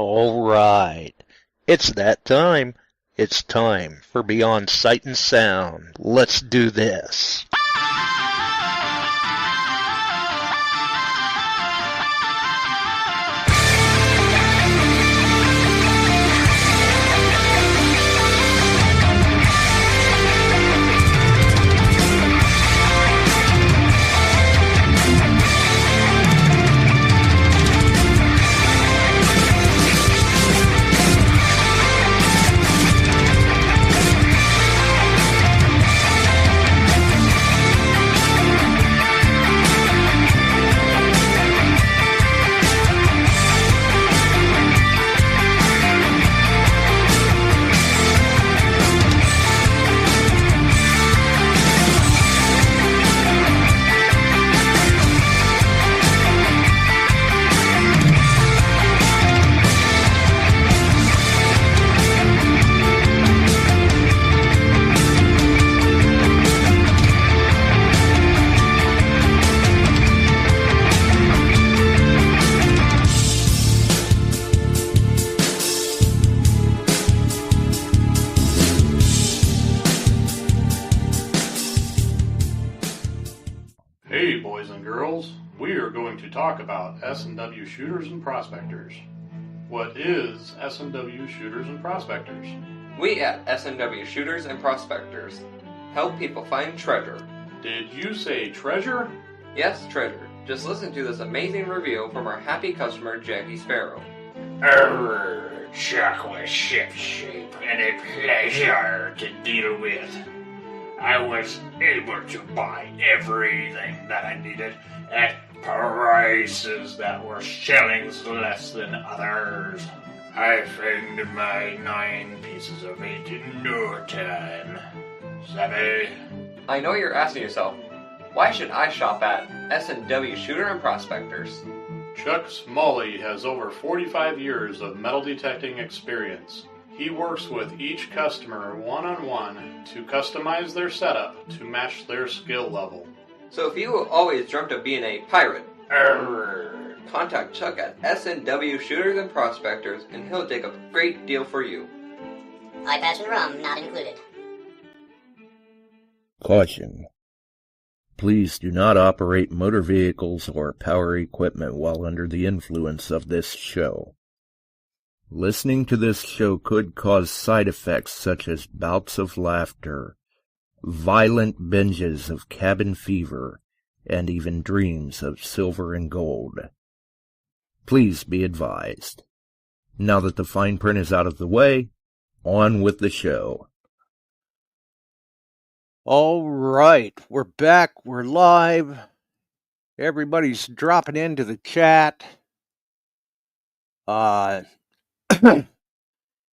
All right, it's that time. It's time for Beyond Sight and Sound. Let's do this. Hey boys and girls, we are going to talk about S&W shooters and prospectors. What is S&W shooters and prospectors? We at S&W Shooters and Prospectors help people find treasure. Did you say treasure? Yes, treasure. Just listen to this amazing review from our happy customer, Jackie Sparrow. Chocolate ship shape and a pleasure to deal with. I was able to buy everything that I needed at prices that were shillings less than others. I found my 9 pieces of 8 in no time. Savvy? I know you're asking yourself, why should I shop at S&W Shooter and Prospectors? Chuck Smalley has over 45 years of metal detecting experience. He works with each customer one-on-one to customize their setup to match their skill level. So if you always dreamt of being a pirate, contact Chuck at S&W Shooters and Prospectors and he'll take a great deal for you. Eye patch and rum not included. Caution. Please do not operate motor vehicles or power equipment while under the influence of this show. Listening to this show could cause side effects such as bouts of laughter, violent binges of cabin fever, and even dreams of silver and gold. Please be advised. Now that the fine print is out of the way, on with the show. All right, we're back, we're live. Everybody's dropping into the chat. And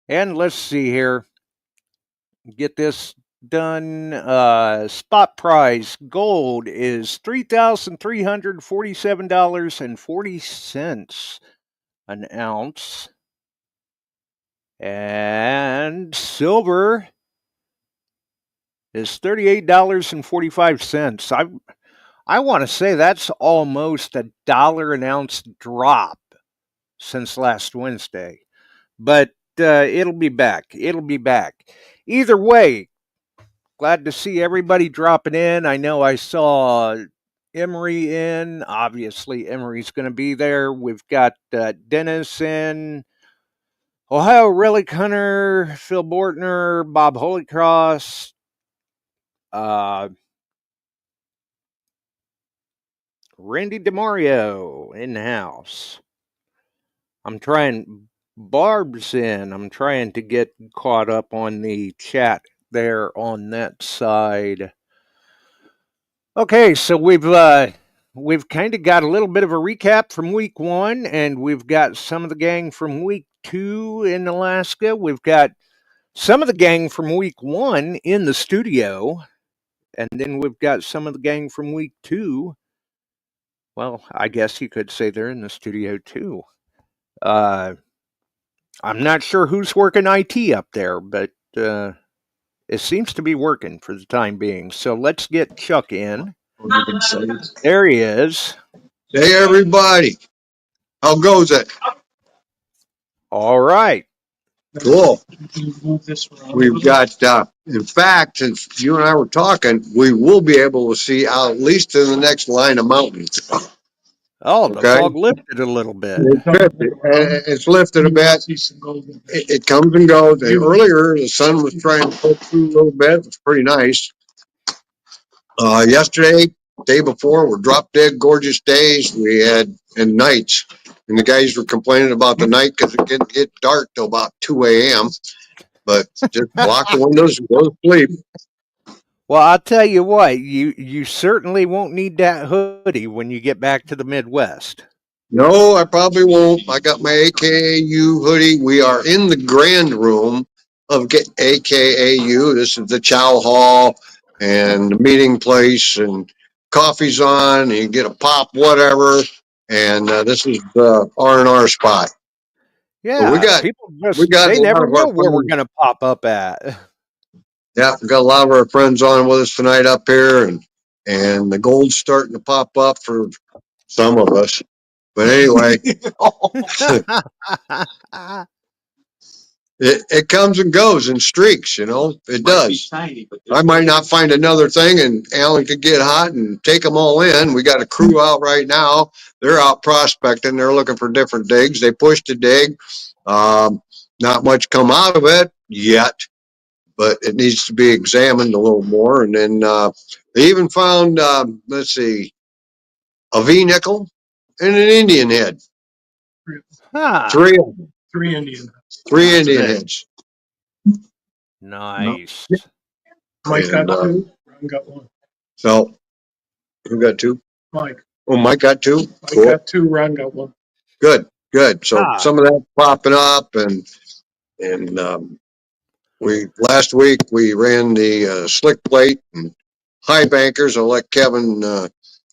let's see here. Get this done. Spot price gold is $3,347.40 an ounce. And silver is $38.45. I want to say that's almost $1 an ounce drop since last Wednesday. But it'll be back. It'll be back. Either way, glad to see everybody dropping in. I know I saw Emery in. Obviously, Emery's going to be there. We've got Dennis in. Ohio Relic Hunter, Phil Bortner, Bob Holycross. Randy DeMario in the house. I'm trying. Barb's in. I'm trying to get caught up on the chat there on that side. Okay, so we've kind of got a little bit of a recap from week 1, and we've got some of the gang from week 2 in Alaska. We've got some of the gang from week 1 in the studio, and then we've got some of the gang from week 2. Well, I guess you could say they're in the studio too. I'm not sure who's working IT up there, but it seems to be working for the time being. So let's get Chuck in. There he is. Hey, everybody. How goes it? All right. Cool. We've got, in fact, since you and I were talking, we will be able to see out at least to the next line of mountains. Oh, the Okay. fog lifted a little bit. It's lifted a bit. It comes and goes. And earlier, the sun was trying to pull through a little bit. It was pretty nice. Yesterday, day before, were drop dead gorgeous days. We had, and nights. And the guys were complaining about the night because it didn't get dark till about 2 a.m. But just block the windows and go to sleep. Well, I'll tell you what, you certainly won't need that hoodie when you get back to the Midwest. No, I probably won't. I got my AKAU hoodie. We are in the grand room of AKAU. This is the chow hall and the meeting place, and coffee's on, and you get a pop, whatever. And this is the R&R spot. Yeah, people they never know where we're going to pop up at. Yeah, we've got a lot of our friends on with us tonight up here, and the gold's starting to pop up for some of us. But anyway, it comes and goes in streaks, you know. It does. I might not find another thing, and Alan could get hot and take them all in. We got a crew out right now. They're out prospecting. They're looking for different digs. They pushed a dig. Not much come out of it yet, but it needs to be examined a little more. And then they even found, let's see, a V-nickel and an Indian head. Huh. Three Indian heads. Nice. Mike got two. Ron got one. So, who got two? Mike. Oh, Mike got two? Mike got two. Ron got one. Good. So some of that popping up, and last week we ran the slick plate and high bankers. I'll let Kevin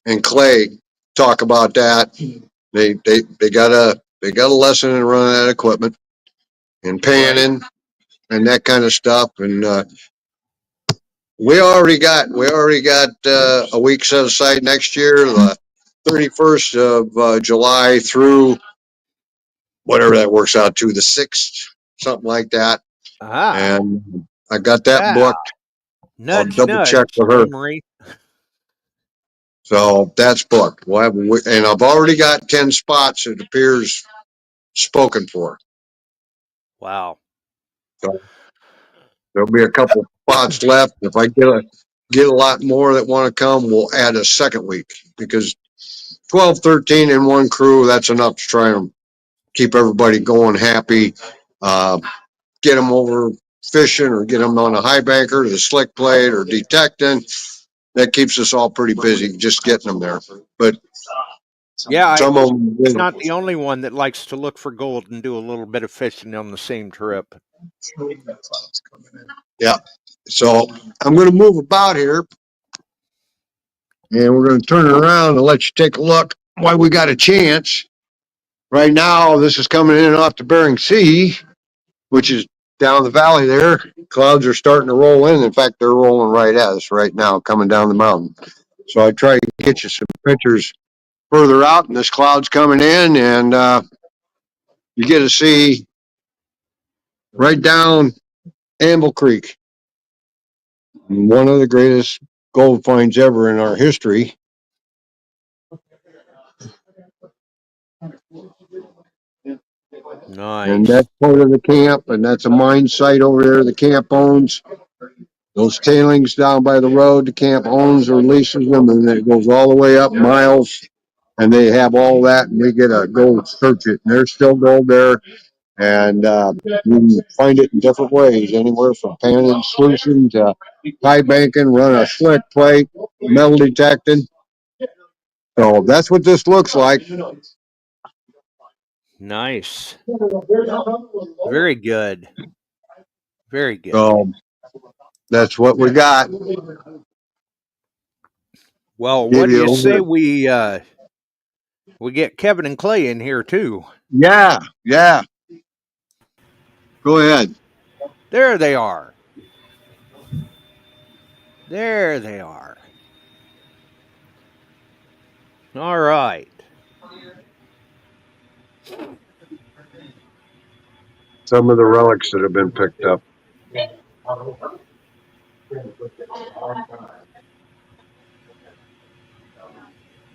and Clay talk about that. They got a lesson in running that equipment and panning and that kind of stuff. And we already got a week set aside next year, the 31st of July through whatever that works out to, the 6th, something like that. And I got that booked. I'll double check with her. Henry. So that's booked. And I've already got 10 spots, it appears, spoken for. Wow. So there'll be a couple spots left. If I get a lot more that want to come, we'll add a second week, because 12, 13 in one crew, that's enough to try and keep everybody going happy. Get them over fishing or get them on a high banker, the slick plate, or detecting. That keeps us all pretty busy, just getting them there. But yeah, some of them, I'm not the only one that likes to look for gold and do a little bit of fishing on the same trip. Yeah. So I'm going to move about here, and we're going to turn it around and let you take a look while we got a chance. Right now, this is coming in off the Bering Sea, which is down the valley there. Clouds are starting to roll in. In fact, they're rolling right at us right now, coming down the mountain. So I try to get you some pictures further out, and this cloud's coming in, and you get to see right down Amble Creek, one of the greatest gold finds ever in our history. Nice. And that's part of the camp, and that's a mine site over there the camp owns. Those tailings down by the road, the camp owns or leases them, and it goes all the way up miles, and they have all that, and we get a gold search it, and there's still gold there. And you can find it in different ways, anywhere from panning solution to high banking, run a slick plate, metal detecting. So that's what this looks like. Nice. Very good. Very good. So that's what we got. Well, Give what do you a you say little- we get Kevin and Clay in here too? Yeah. Go ahead. There they are. There they are. All right. Some of the relics that have been picked up.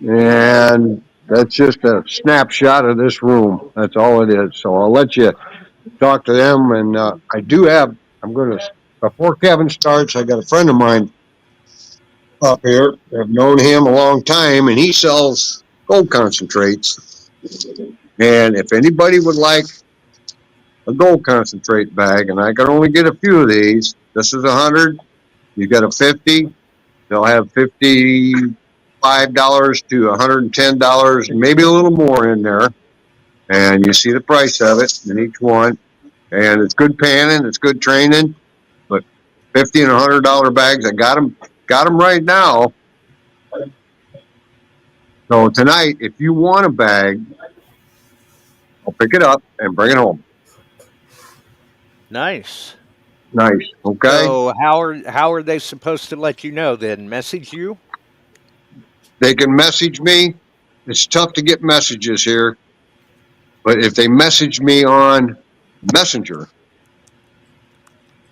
And that's just a snapshot of this room. That's all it is. So I'll let you talk to them. And before Kevin starts, I got a friend of mine up here. I've known him a long time, and he sells gold concentrates. And if anybody would like a gold concentrate bag, and I can only get a few of these, this is 100. You got a 50. They'll have $55 to $110, maybe a little more in there. And you see the price of it in each one. And it's good panning, it's good training, but $50 and $100 bags. I got them right now. So tonight, if you want a bag, I'll pick it up and bring it home. Nice. Okay. So how are they supposed to let you know then? Message you? They can message me. It's tough to get messages here, but if they message me on Messenger,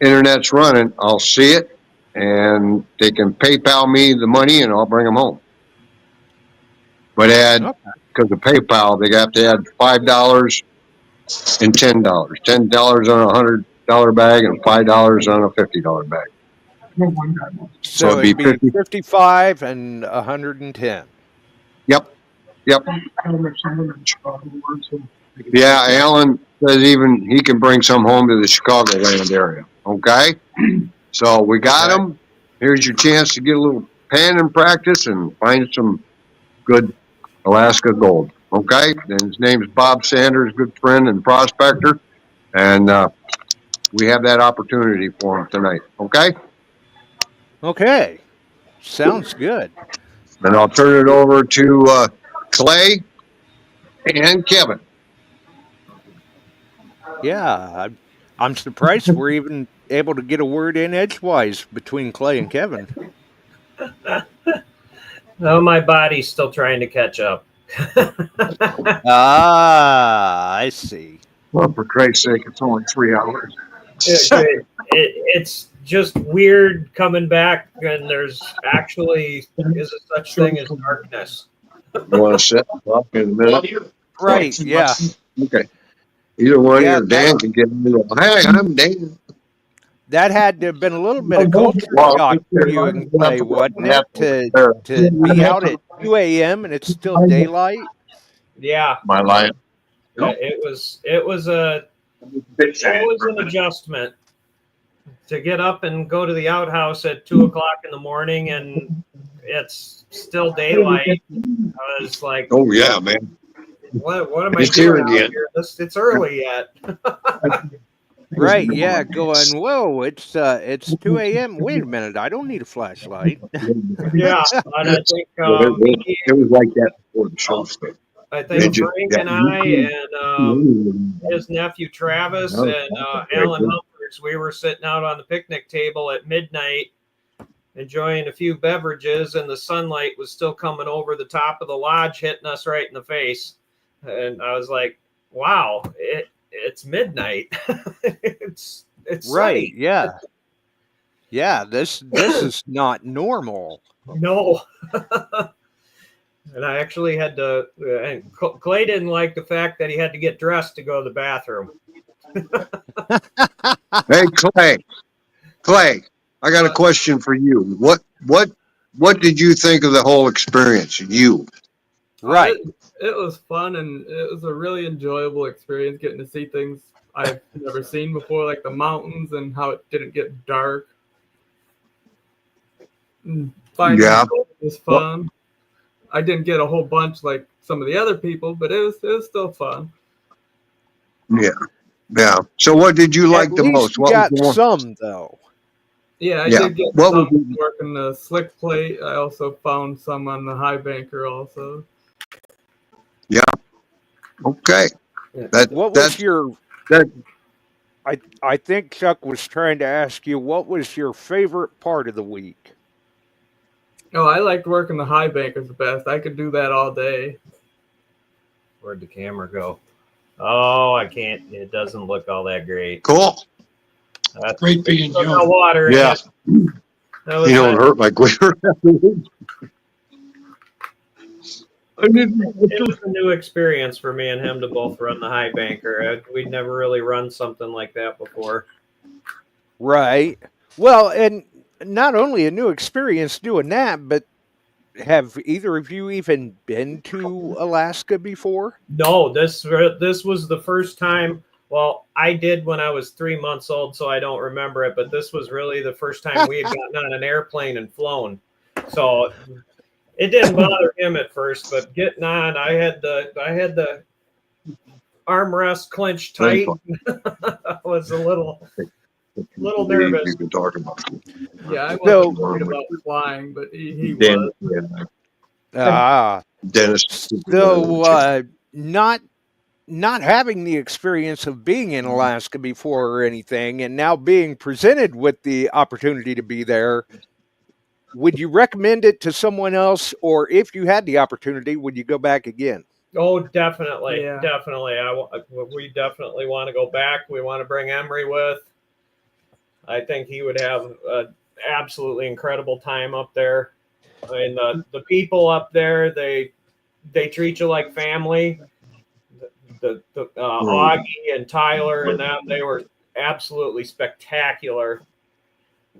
internet's running, I'll see it, and they can PayPal me the money, and I'll bring them home. But because of PayPal, they have to add $5 and $10. $10 on a $100 bag and $5 on a $50 bag. So it'd be 55 and 110. Yep. Yeah, Alan says even he can bring some home to the Chicagoland area. Okay? So we got them. Here's your chance to get a little panning practice and find some good Alaska gold. Okay? And his name's Bob Sanders, good friend and prospector. And we have that opportunity for him tonight. Okay? Okay. Sounds good. And I'll turn it over to Clay and Kevin. Yeah, I'm surprised we're even able to get a word in edgewise between Clay and Kevin. Oh, my body's still trying to catch up. I see. Well, for Christ's sake, it's only 3 hours. It's just weird coming back, and there's actually is a such thing as darkness. You want to sit and talk in a minute? Right, yeah. Okay. Either one or Dan can get into it. Hey, I'm Dan. That had to have been a little bit of culture shock for you and Clay, wasn't it? To be out at 2 a.m. and it's still daylight? Yeah. My life. It was an adjustment to get up and go to the outhouse at 2 o'clock in the morning, and it's still daylight. I was like, oh yeah, man. What am I doing out here? It's early yet. Right, yeah, going, whoa, it's 2 a.m. Wait a minute, I don't need a flashlight. Yeah, and I think it was like that before the show started. I think Frank and I and his nephew Travis and Alan Humphreys, we were sitting out on the picnic table at midnight enjoying a few beverages, and the sunlight was still coming over the top of the lodge, hitting us right in the face. And I was like, wow, it's midnight. it's right, sunny. yeah, this is not normal. No. And I actually had to, and Clay didn't like the fact that he had to get dressed to go to the bathroom. Hey, Clay, I got a question for you. What did you think of the whole experience? You? Right. It was fun, and it was a really enjoyable experience getting to see things I've never seen before, like the mountains and how it didn't get dark. And finding gold was fun. I didn't get a whole bunch like some of the other people, but it was still fun. Yeah. Yeah. So what did you like At the least most? you What was got the one? some, though. Yeah, I Yeah. did get What some was working the slick plate. I also found some on the high banker also. Yeah. Okay. What was That's your? that. I think Chuck was trying to ask you what was your favorite part of the week. Oh, I liked working the high bankers the best. I could do that all day. Where'd the camera go? Oh, I can't. It doesn't look all that great. Cool. That's great being Joe. Water. Yeah. That was You don't hurt like we were. It was a new experience for me and him to both run the high banker. We'd never really run something like that before. Right. Well, and not only a new experience doing that, but have either of you even been to Alaska before? No, this was the first time. Well, I did when I was 3 months old, so I don't remember it. But this was really the first time we had gotten on an airplane and flown. So it didn't bother him at first, but getting on, I had the armrest clenched tight. I was a little nervous. You can talk about. Yeah, I wasn't worried about flying, but he was. Dennis. So not having the experience of being in Alaska before or anything, and now being presented with the opportunity to be there, would you recommend it to someone else, or if you had the opportunity, would you go back again? Oh, definitely, Yeah. definitely. We definitely want to go back. We want to bring Emery with. I think he would have an absolutely incredible time up there. I mean, the people up there, they treat you like family. The Augie and Tyler and them, they were absolutely spectacular.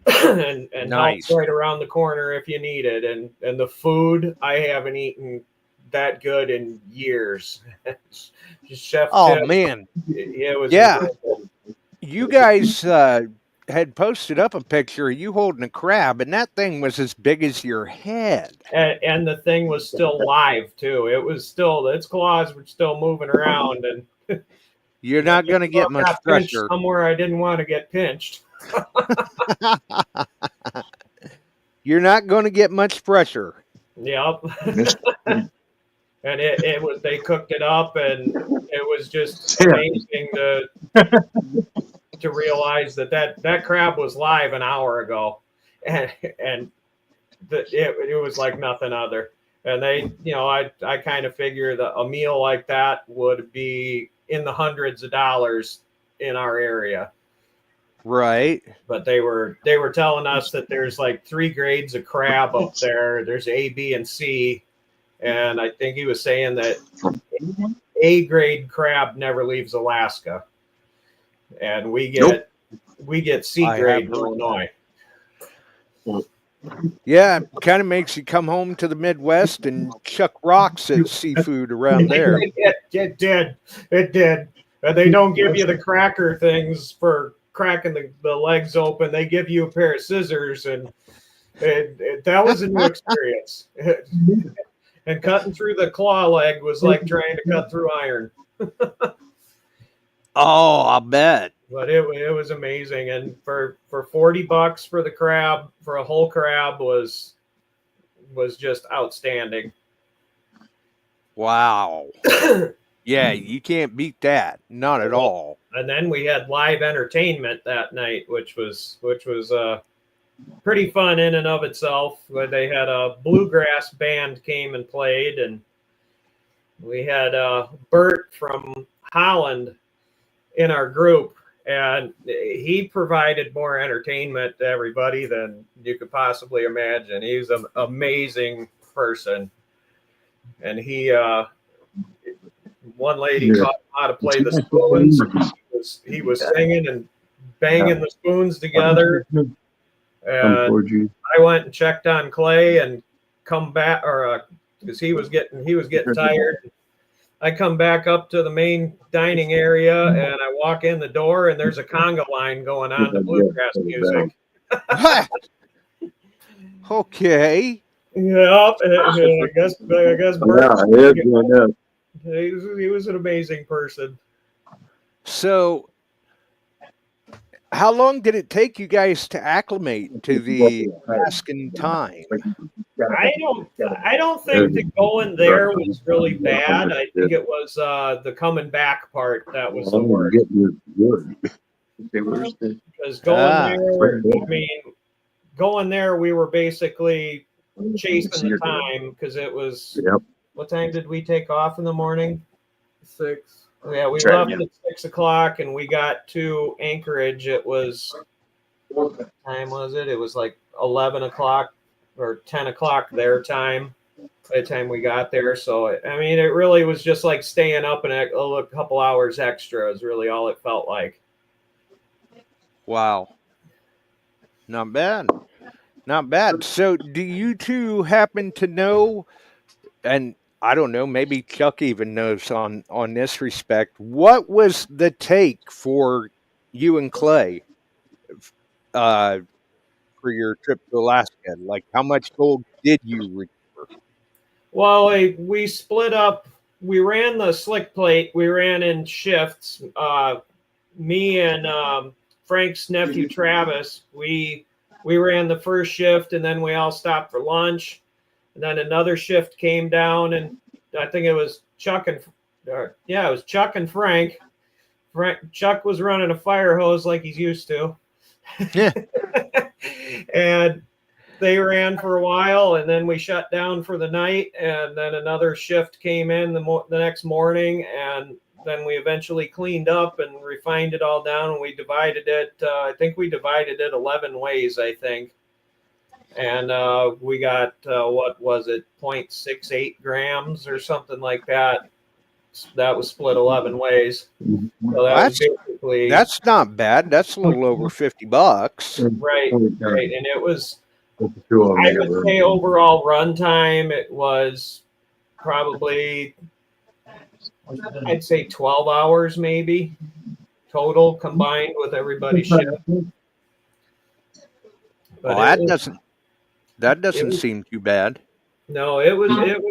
and Nice. helped right around the corner if you need it. And the food, I haven't eaten that good in years. Just Chef Tip, man. It was incredible. You guys had posted up a picture of you holding a crab, and that thing was as big as your head. And the thing was still live too. It was still, its claws were still moving around, and you're not going to get much pressure somewhere I didn't want to get pinched. You're not going to get much pressure. Yep. And it was, they cooked it up, and it was just amazing to realize that crab was live an hour ago, and it was like nothing other. And they, I kind of figure that a meal like that would be in the hundreds of dollars in our area. Right. But they were telling us that there's like 3 grades of crab up there. There's A, B, and C. And I think he was saying that A grade crab never leaves Alaska. And we get C grade in Illinois. Yeah, it kind of makes you come home to the Midwest and chuck rocks at seafood around there. It did. And they don't give you the cracker things for cracking the legs open. They give you a pair of scissors, and that was a new experience. And cutting through the claw leg was like trying to cut through iron. Oh, I'll bet. But it was amazing, and for $40 for the crab, for a whole crab, was just outstanding. Wow. Yeah, you can't beat that. Not at all. And then we had live entertainment that night, which was pretty fun in and of itself. Where they had a bluegrass band came and played, and we had Bert from Holland in our group, and he provided more entertainment to everybody than you could possibly imagine. He's an amazing person, and one lady taught him how to play the spoons. He was singing and banging the spoons together. And I went and checked on Clay and come back, or because he was getting tired. I come back up to the main dining area and I walk in the door and there's a conga line going on to bluegrass music. Okay. Yeah, I guess Bert, he was an amazing person. So, how long did it take you guys to acclimate to the Alaskan time? I don't think the going there was really bad. I think it was the coming back part that was the worst. Because going there, we were basically chasing the time because it was. Yep. What time did we take off in the morning? 6. Yeah, we left at 6 o'clock and we got to Anchorage. It was, what time was it? It was like 11 o'clock or 10 o'clock their time by the time we got there. So, it really was just like staying up a couple hours extra is really all it felt like. Wow. Not bad. Not bad. So, do you two happen to know, and I don't know, maybe Chuck even knows on this respect, what was the take for you and Clay for your trip to Alaska? Like, how much gold did you recover? Well, we split up. We ran the slick plate. We ran in shifts. Me and Frank's nephew, Travis, we ran the first shift, and then we all stopped for lunch. And then another shift came down, and I think it was Chuck and Frank. Chuck was running a fire hose like he's used to. Yeah. And they ran for a while, and then we shut down for the night. And then another shift came in the next morning, and then we eventually cleaned up and refined it all down, and we divided it. I think we divided it 11 ways, I think. And we got, what was it, 0.68 grams or something like that. That was split 11 ways. So that's not bad. That's a little over $50. Right. And it was, I would say overall run time, it was probably, I'd say 12 hours maybe total combined with everybody's shift. Well, that doesn't seem too bad. No, it wasn't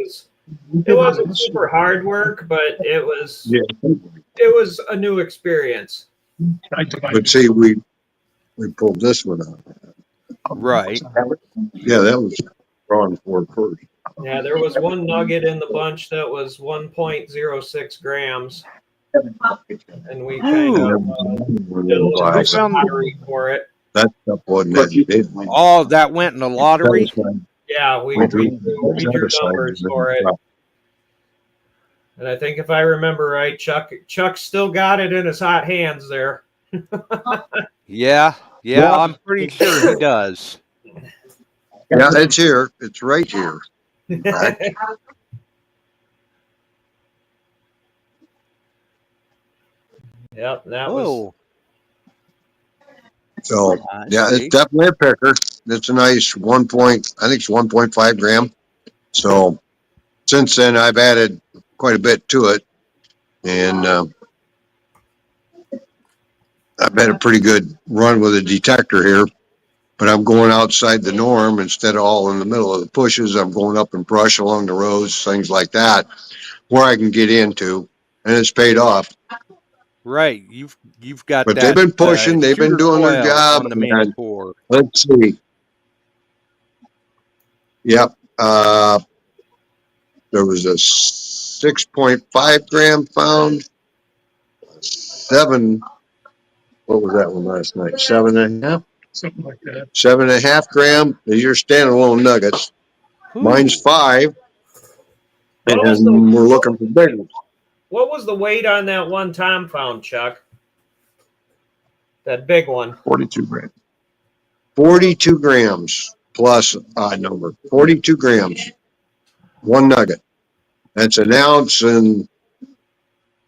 super hard work, but it was a new experience. But see, we pulled this one out. Right. Yeah, that was drawn for first. Yeah, there was one nugget in the bunch that was 1.06 grams. And we kind of did a little lottery for it. That stuff wasn't that big. Oh, that went in the lottery? Yeah, we drew numbers for it. And I think if I remember right, Chuck still got it in his hot hands there. Yeah, I'm pretty sure he does. Yeah, it's here. It's right here. Right. Yep, that was. So yeah, it's definitely a picker. It's a nice 1.5 gram. So since then I've added quite a bit to it, and I've had a pretty good run with a detector here. But I'm going outside the norm instead of all in the middle of the pushes. I'm going up in brush along the roads, things like that, where I can get into, and it's paid off. Right, you've got. But they've been pushing. They've been doing their job. On the let's see. Yep. There was a 6.5 gram found. 7. What was that one last night? 7.5. Something like that. 7.5 gram. These are standalone nuggets. Ooh. Mine's 5. And we're looking for bigger ones. What was the weight on that one Tom found, Chuck? That big one. 42 grams. 42 grams plus odd number. 42 grams. One nugget. That's an ounce and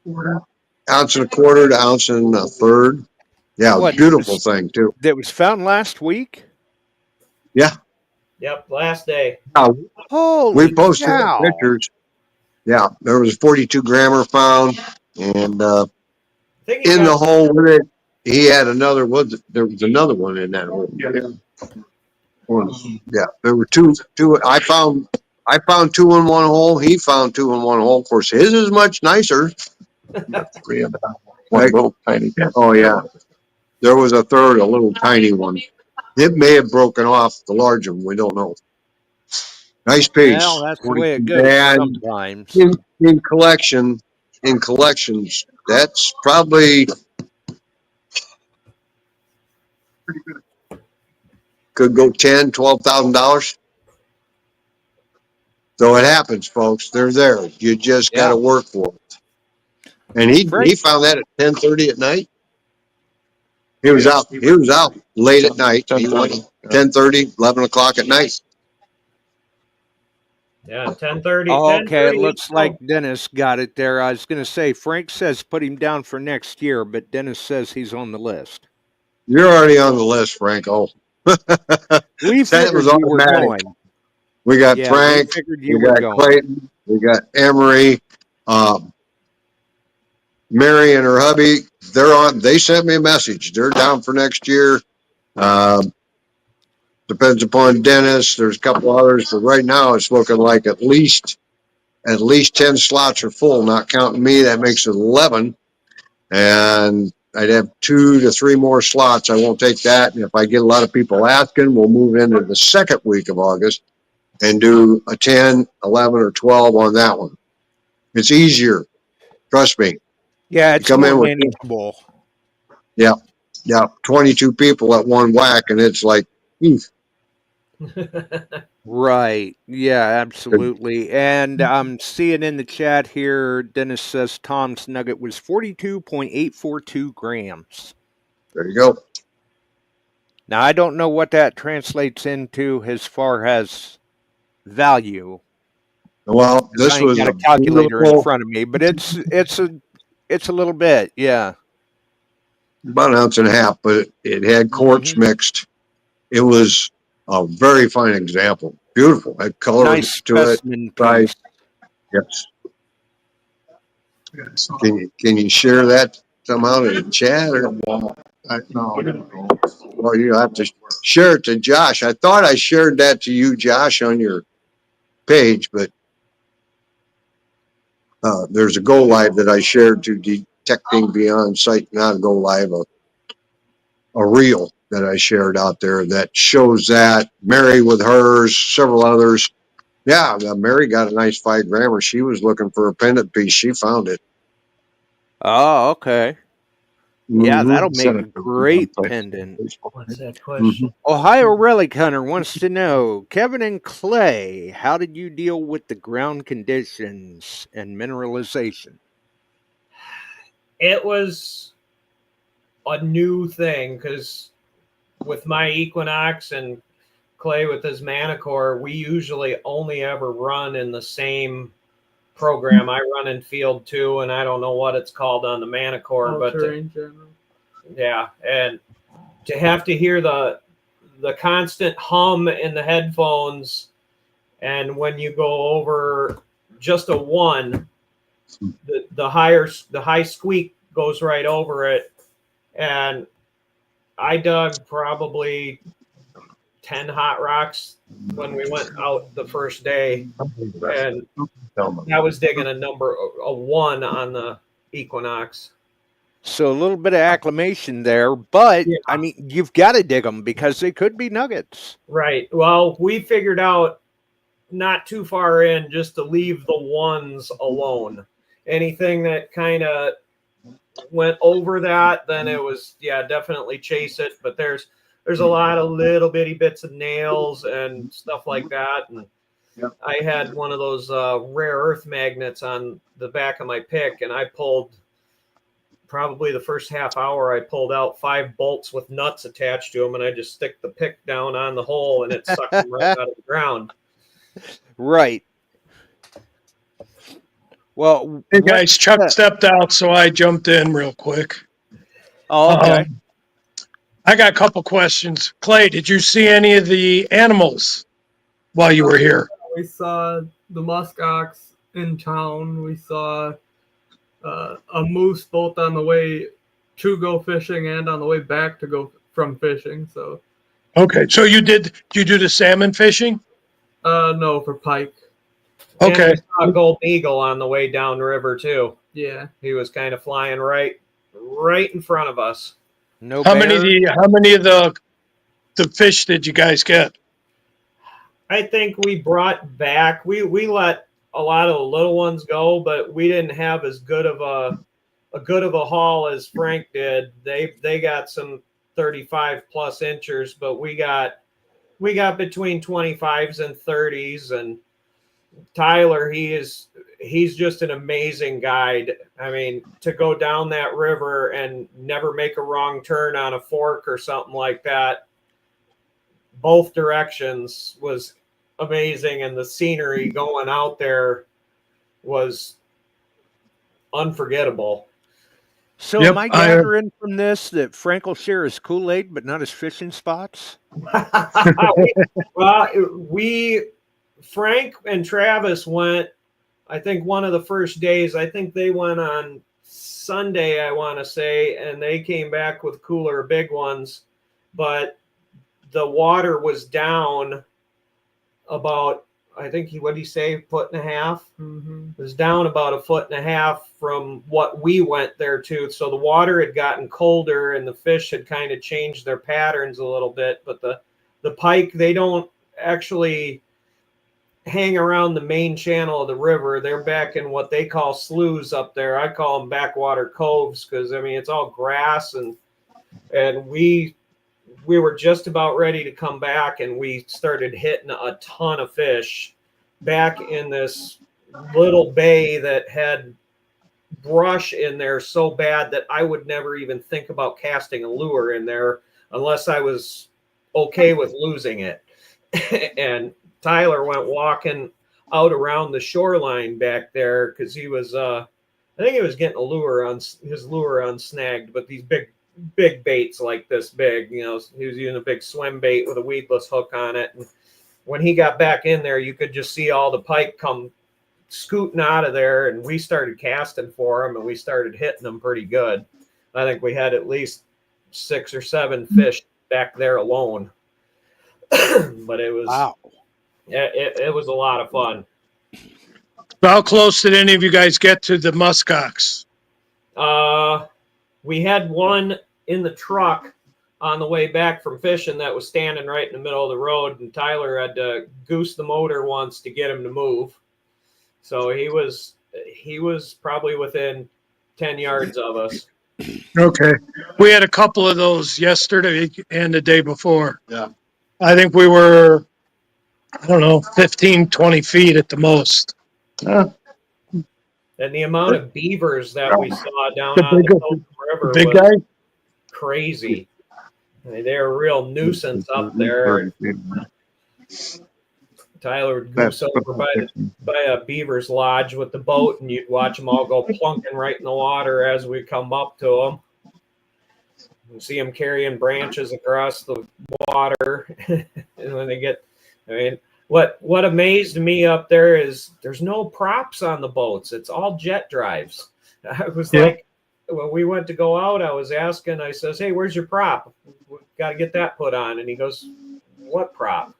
a quarter to ounce and a third. Yeah, beautiful thing too. That was found last week? Yeah. Yep, last day. We Holy posted cow! pictures. Yeah, there was a 42 grammer found, and I think he in got the hole with it, he had another. There was another one in that hole? Yeah, there were two. I found two in one hole. He found two in one hole. Of course, his is much nicer. Three of them. One little tiny. Oh yeah, there was a third, a little tiny one. It may have broken off the large one. We don't know. Nice piece. Well, that's the way it goes And sometimes. in collections, that's probably could go $10,000-$12,000. So it happens, folks. They're there. You just got to work for it. And he Frank, found that at 10:30 at night. He was out late at night. He went 10:30, 11 o'clock at night. yeah, 10:30. oh, okay, it 10:30. looks like Dennis got it there. I was going to say, Frank says put him down for next year, but Dennis says he's on the list. You're already on the list, Franco. We That figured was you were automatic. going. We got Yeah, Frank, we figured you we were got going. Clayton, we got Emery, Mary and her hubby. They're on. They sent me a message. They're down for next year. Depends upon Dennis. There's a couple others, but right now it's looking like at least 10 slots are full, not counting me. That makes it 11. And I'd have 2 to 3 more slots. I won't take that. And if I get a lot of people asking, we'll move into the second week of August and do a 10, 11, or 12 on that one. It's easier. Trust me. Yeah, it's come more in with manageable. Yeah, 22 people at one whack, and it's like, Right. Yeah, absolutely. And I'm seeing in the chat here, Dennis says Tom's nugget was 42.842 grams. there you go. Now, I don't know what that translates into as far as value. Well, 'Cause I this ain't was got a a calculator in beautiful, front of me, but it's a little bit, yeah. about an ounce and a half, but it had quartz mixed. It was a very fine example. Beautiful. Had color Nice to it. specimen Size. piece. Yes. Can you share that somehow in the chat? Or? No. Well, you have to share it to Josh. I thought I shared that to you, Josh, on your page, but there's a go live that I shared to Detecting Beyond Sight Not Go Live, a reel that I shared out there that shows that Mary with hers, several others. Yeah, Mary got a nice 5 grammer. She was looking for a pendant piece. She found it. Oh, okay. Yeah, that'll make a great pendant. What's that question? Ohio Relic Hunter wants to know, Kevin and Clay, how did you deal with the ground conditions and mineralization? It was a new thing because with my Equinox and Clay with his Manicore, we usually only ever run in the same program. I run in Field 2, and I don't know what it's called on the Manicore, but yeah, and to have to hear the constant hum in the headphones, and when you go over just a 1, the high squeak goes right over it. And I dug probably 10 hot rocks when we went out the first day, and I was digging a 1 on the Equinox. So a little bit of acclimation there, but Yeah. I mean, you've got to dig them because they could be nuggets. Right. Well, we figured out not too far in just to leave the 1s alone. Anything that kind of went over that, then it was, definitely chase it. But there's a lot of little bitty bits of nails and stuff like that. And I had one of those rare earth magnets on the back of my pick, and I pulled probably the first half hour. I pulled out 5 bolts with nuts attached to them, and I just stick the pick down on the hole, and it sucked them right out of the ground. Right. Well, hey guys, Chuck stepped out, so I jumped in real quick. Oh, okay. I got a couple questions. Clay, did you see any of the animals while you were here? We saw the muskox in town. We saw a moose both on the way to go fishing and on the way back to go from fishing. So Okay, so you do the salmon fishing? no, for pike. Okay. And we saw a gold eagle on the way down the river too. Yeah. He was kind of flying right in front of us. No How bear? many of the fish did you guys get? I think we brought back. We let a lot of the little ones go, but we didn't have as good of a haul as Frank did. They got some 35 plus inchers, but we got between 25s and 30s. And Tyler, he's just an amazing guide. I mean, to go down that river and never make a wrong turn on a fork or something like that, both directions, was amazing. And the scenery going out there was unforgettable. So Yep, am I gathering from this that Frank will share his Kool-Aid but not his fishing spots? Well, Frank and Travis went, I think one of the first days, I think they went on Sunday, I want to say, and they came back with cooler big ones, but the water was down about, I think what'd he say, 1.5 feet? Mm-hmm. It was down about 1.5 feet from what we went there to. So the water had gotten colder and the fish had kind of changed their patterns a little bit. But the pike, they don't actually hang around the main channel of the river. They're back in what they call sloughs up there. I call them backwater coves because, I mean, it's all grass. And we were just about ready to come back, and we started hitting a ton of fish back in this little bay that had brush in there so bad that I would never even think about casting a lure in there unless I was okay with losing it. And Tyler went walking out around the shoreline back there because he was, I think he was getting his lure unsnagged, but these big baits like this big, he was using a big swim bait with a weedless hook on it. And when he got back in there, you could just see all the pike come scooting out of there, and we started casting for them, and we started hitting them pretty good. I think we had at least 6 or 7 fish back there alone. But it was, wow. It was a lot of fun. How close did any of you guys get to the muskox? We had one in the truck on the way back from fishing that was standing right in the middle of the road, and Tyler had to goose the motor once to get him to move. So he was probably within 10 yards of us. Okay. We had a couple of those yesterday and the day before. Yeah. I think we were, 15, 20 feet at the most. And the amount of beavers that we saw down The on big- the Potomac River Big was guy? crazy. I mean, they're a real nuisance up there. Tyler would goose over by a beaver's lodge with the boat, and you'd watch them all go plunking right in the water as we come up to them. You see them carrying branches across the water. And when they get, I mean, what amazed me up there is there's no props on the boats. It's all jet drives. I was like, when we went to go out, I was asking, I says, hey, where's your prop? We've got to get that put on. And he goes, what prop?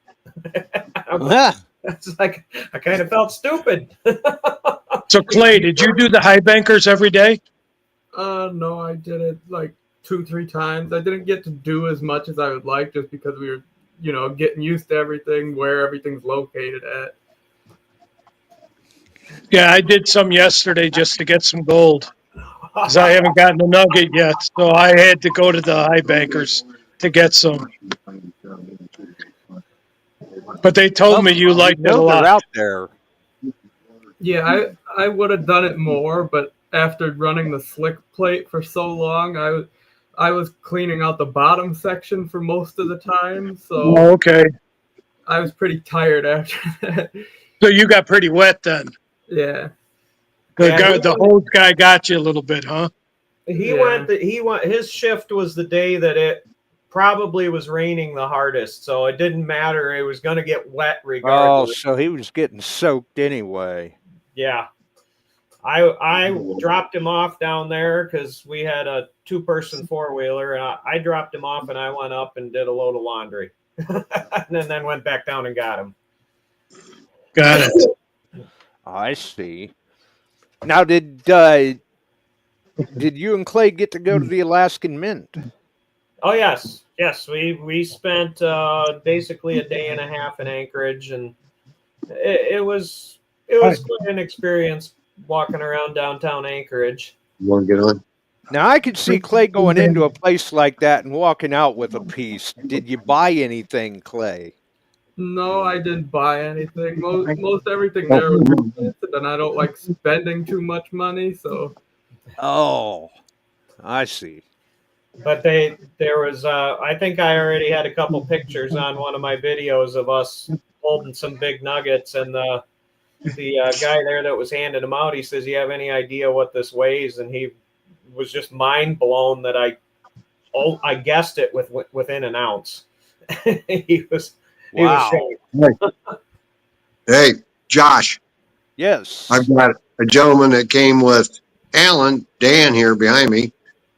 It's like, I kind of felt stupid. So Clay, did you do the high bankers every day? No, I did it like 2-3 times. I didn't get to do as much as I would like just because we were, getting used to everything, where everything's located at. Yeah, I did some yesterday just to get some gold because I haven't gotten a nugget yet. So I had to go to the high bankers to get some. But they told me you liked it a lot. They're out there. Yeah, I would have done it more, but after running the slick plate for so long, I was cleaning out the bottom section for most of the time, so okay. I was pretty tired after that. So you got pretty wet then. Yeah. The hose guy got you a little bit, huh? He went. His shift was the day that probably was raining the hardest, so it didn't matter. It was going to get wet Oh, regardless. so he was getting soaked anyway. Yeah. I dropped him off down there because we had a 2-person 4-wheeler, and I dropped him off, and I went up and did a load of laundry, and then went back down and got him. Got it. I see. Now, did you and Clay get to go to the Alaskan Mint? Oh yes. We spent basically a day and a half in Anchorage, and it was quite an experience walking around downtown Anchorage. You want to get on? Now, I could see Clay going into a place like that and walking out with a piece. Did you buy anything, Clay? No, I didn't buy anything. Most everything there was expensive, and I don't like spending too much money. So, Oh, I see. But there was I think I already had a couple pictures on one of my videos of us holding some big nuggets, and the guy there that was handing them out, he says, "You have any idea what this weighs?" And he was just mind blown that I guessed it within an ounce. He was shocked. Hey, Josh. Yes. I've got a gentleman that came with Alan, Dan here behind me,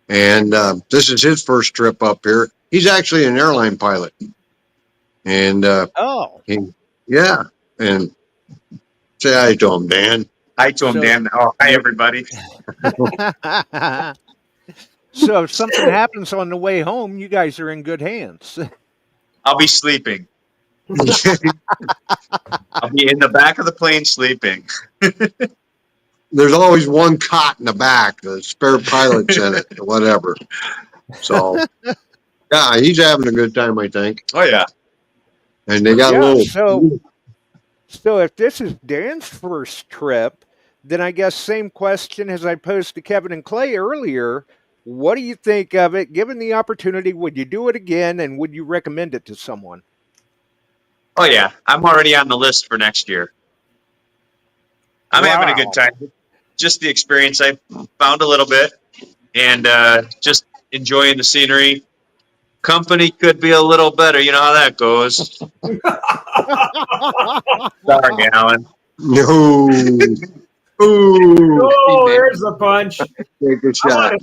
and this is his first trip up here. He's actually an airline pilot. And yeah, and say hi to him, Dan. Hi to him, Dan. Oh, hi, everybody. So if something happens on the way home, you guys are in good hands. I'll be sleeping. I'll be in the back of the plane sleeping. There's always one cot in the back, the spare pilot's in it, or whatever. So, yeah, he's having a good time, I think. Oh, yeah. And they got a little. So if this is Dan's first trip, then I guess same question as I posed to Kevin and Clay earlier. What do you think of it? Given the opportunity, would you do it again, and would you recommend it to someone? Oh, yeah. I'm already on the list for next year. I'm having a good time. Just the experience. I found a little bit, and just enjoying the scenery. Company could be a little better. You know how that goes. Sorry, Alan. No. Oh, there's a punch. Take a shot.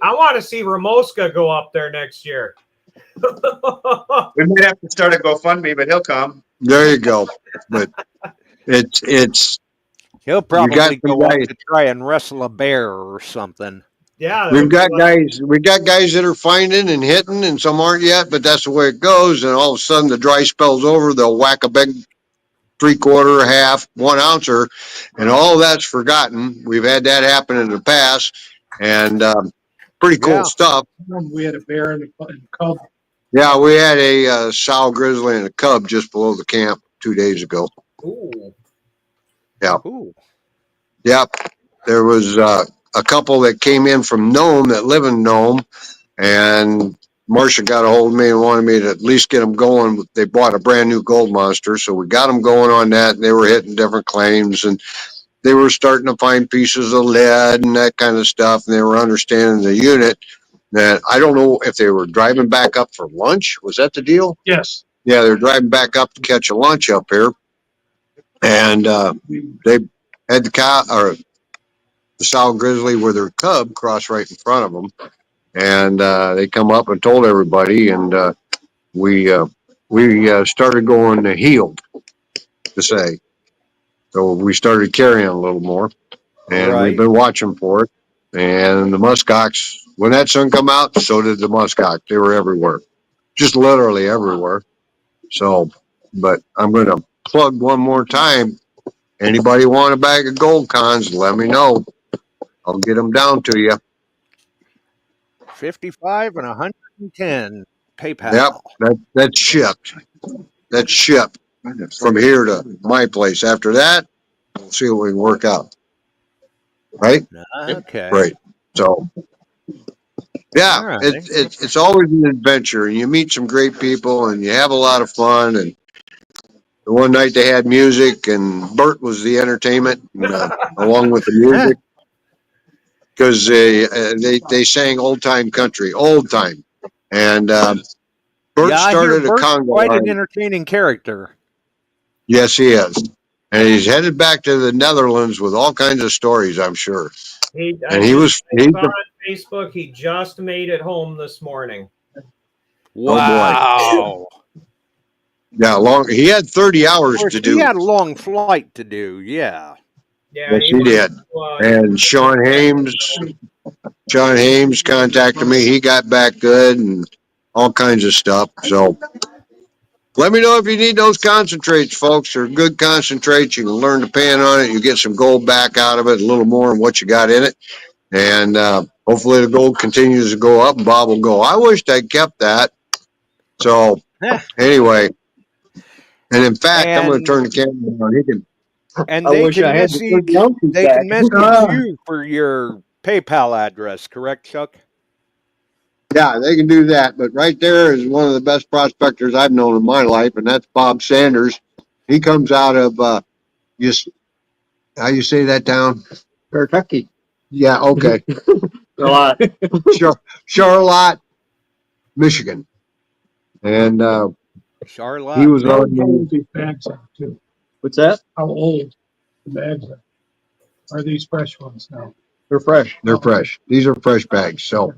I want to see Ramoska go up there next year. We might have to start a GoFundMe, but he'll come. There you go. But it's. He'll probably go out to try and wrestle a bear or something. Yeah, we've got guys. We got guys that are finding and hitting, and some aren't yet. But that's the way it goes. And all of a sudden, the dry spell's over. They'll whack a big 3/4, half, 1 ouncer, and all that's forgotten. We've had that happen in the past, and pretty cool stuff. We had a bear and a cub. Yeah, we had a sow grizzly and a cub just below the camp 2 days ago. Ooh. Yeah. Ooh. Yep. There was a couple that came in from Nome that live in Nome, and Marcia got a hold of me and wanted me to at least get them going. They bought a brand new gold monster, so we got them going on that, and they were hitting different claims, and they were starting to find pieces of lead and that kind of stuff, and they were understanding the unit. That I don't know if they were driving back up for lunch. Was that the deal? Yes. Yeah, they're driving back up to catch a lunch up here, and they had the sow grizzly with her cub cross right in front of them, and they come up and told everybody, and we started going healed, to say. So we started carrying a little more, and we've been watching for it. And the muskox, when that sun come out, so did the muskox. They were everywhere, just literally everywhere. So, but I'm going to plug one more time. Anybody want a bag of gold cons, let me know. I'll get them down to you. 55 and 110 PayPal. Yep, that's shipped. That's shipped from here to my place. After that, we'll see what we can work out. Right? Okay. Right. So, yeah, it's always an adventure, and you meet some great people, and you have a lot of fun. And the one night they had music, and Bert was the entertainment, along with the music, because they sang old time country, old time, and Bert Yeah, I hear started a Bert's Congo quite an line. entertaining character. Yes, he is. And he's headed back to the Netherlands with all kinds of stories, I'm sure. I And he saw was, on Facebook he just made it home this morning. Wow. Yeah, he had 30 Of hours course, to he do. had a long flight to do. Yeah. Yeah, Yes, he did. And Sean Hames contacted me. He got back good and all kinds of stuff. So let me know if you need those concentrates, folks. They're good concentrates. You can learn to pan on it. You get some gold back out of it, a little more than what you got in it. And hopefully the gold continues to go up and Bob will go. I wished I'd kept that. So anyway, and in fact, I'm going to turn the camera on. He can. And I they wish can I had the message. 30 ounces They back. can message you for your PayPal address, correct, Chuck? Yeah, they can do that. But right there is one of the best prospectors I've known in my life, and that's Bob Sanders. He comes out of just how you say that town? Kentucky. Yeah, okay. Charlotte, Michigan. And Charlotte. he was How on old these bags are, too? What's that? How old the bags are? Are these fresh ones now? They're fresh. They're fresh. These are fresh bags. So,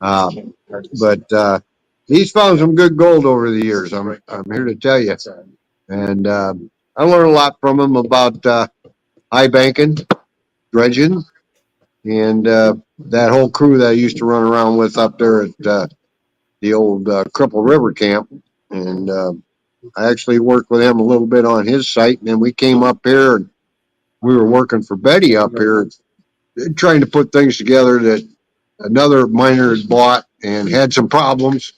but he's found some good gold over the years. I'm here to tell you. And I learned a lot from him about high banking, dredging, and that whole crew that I used to run around with up there at the old Cripple River camp. And I actually worked with him a little bit on his site. And then we came up here and we were working for Betty up here, trying to put things together that another miner had bought and had some problems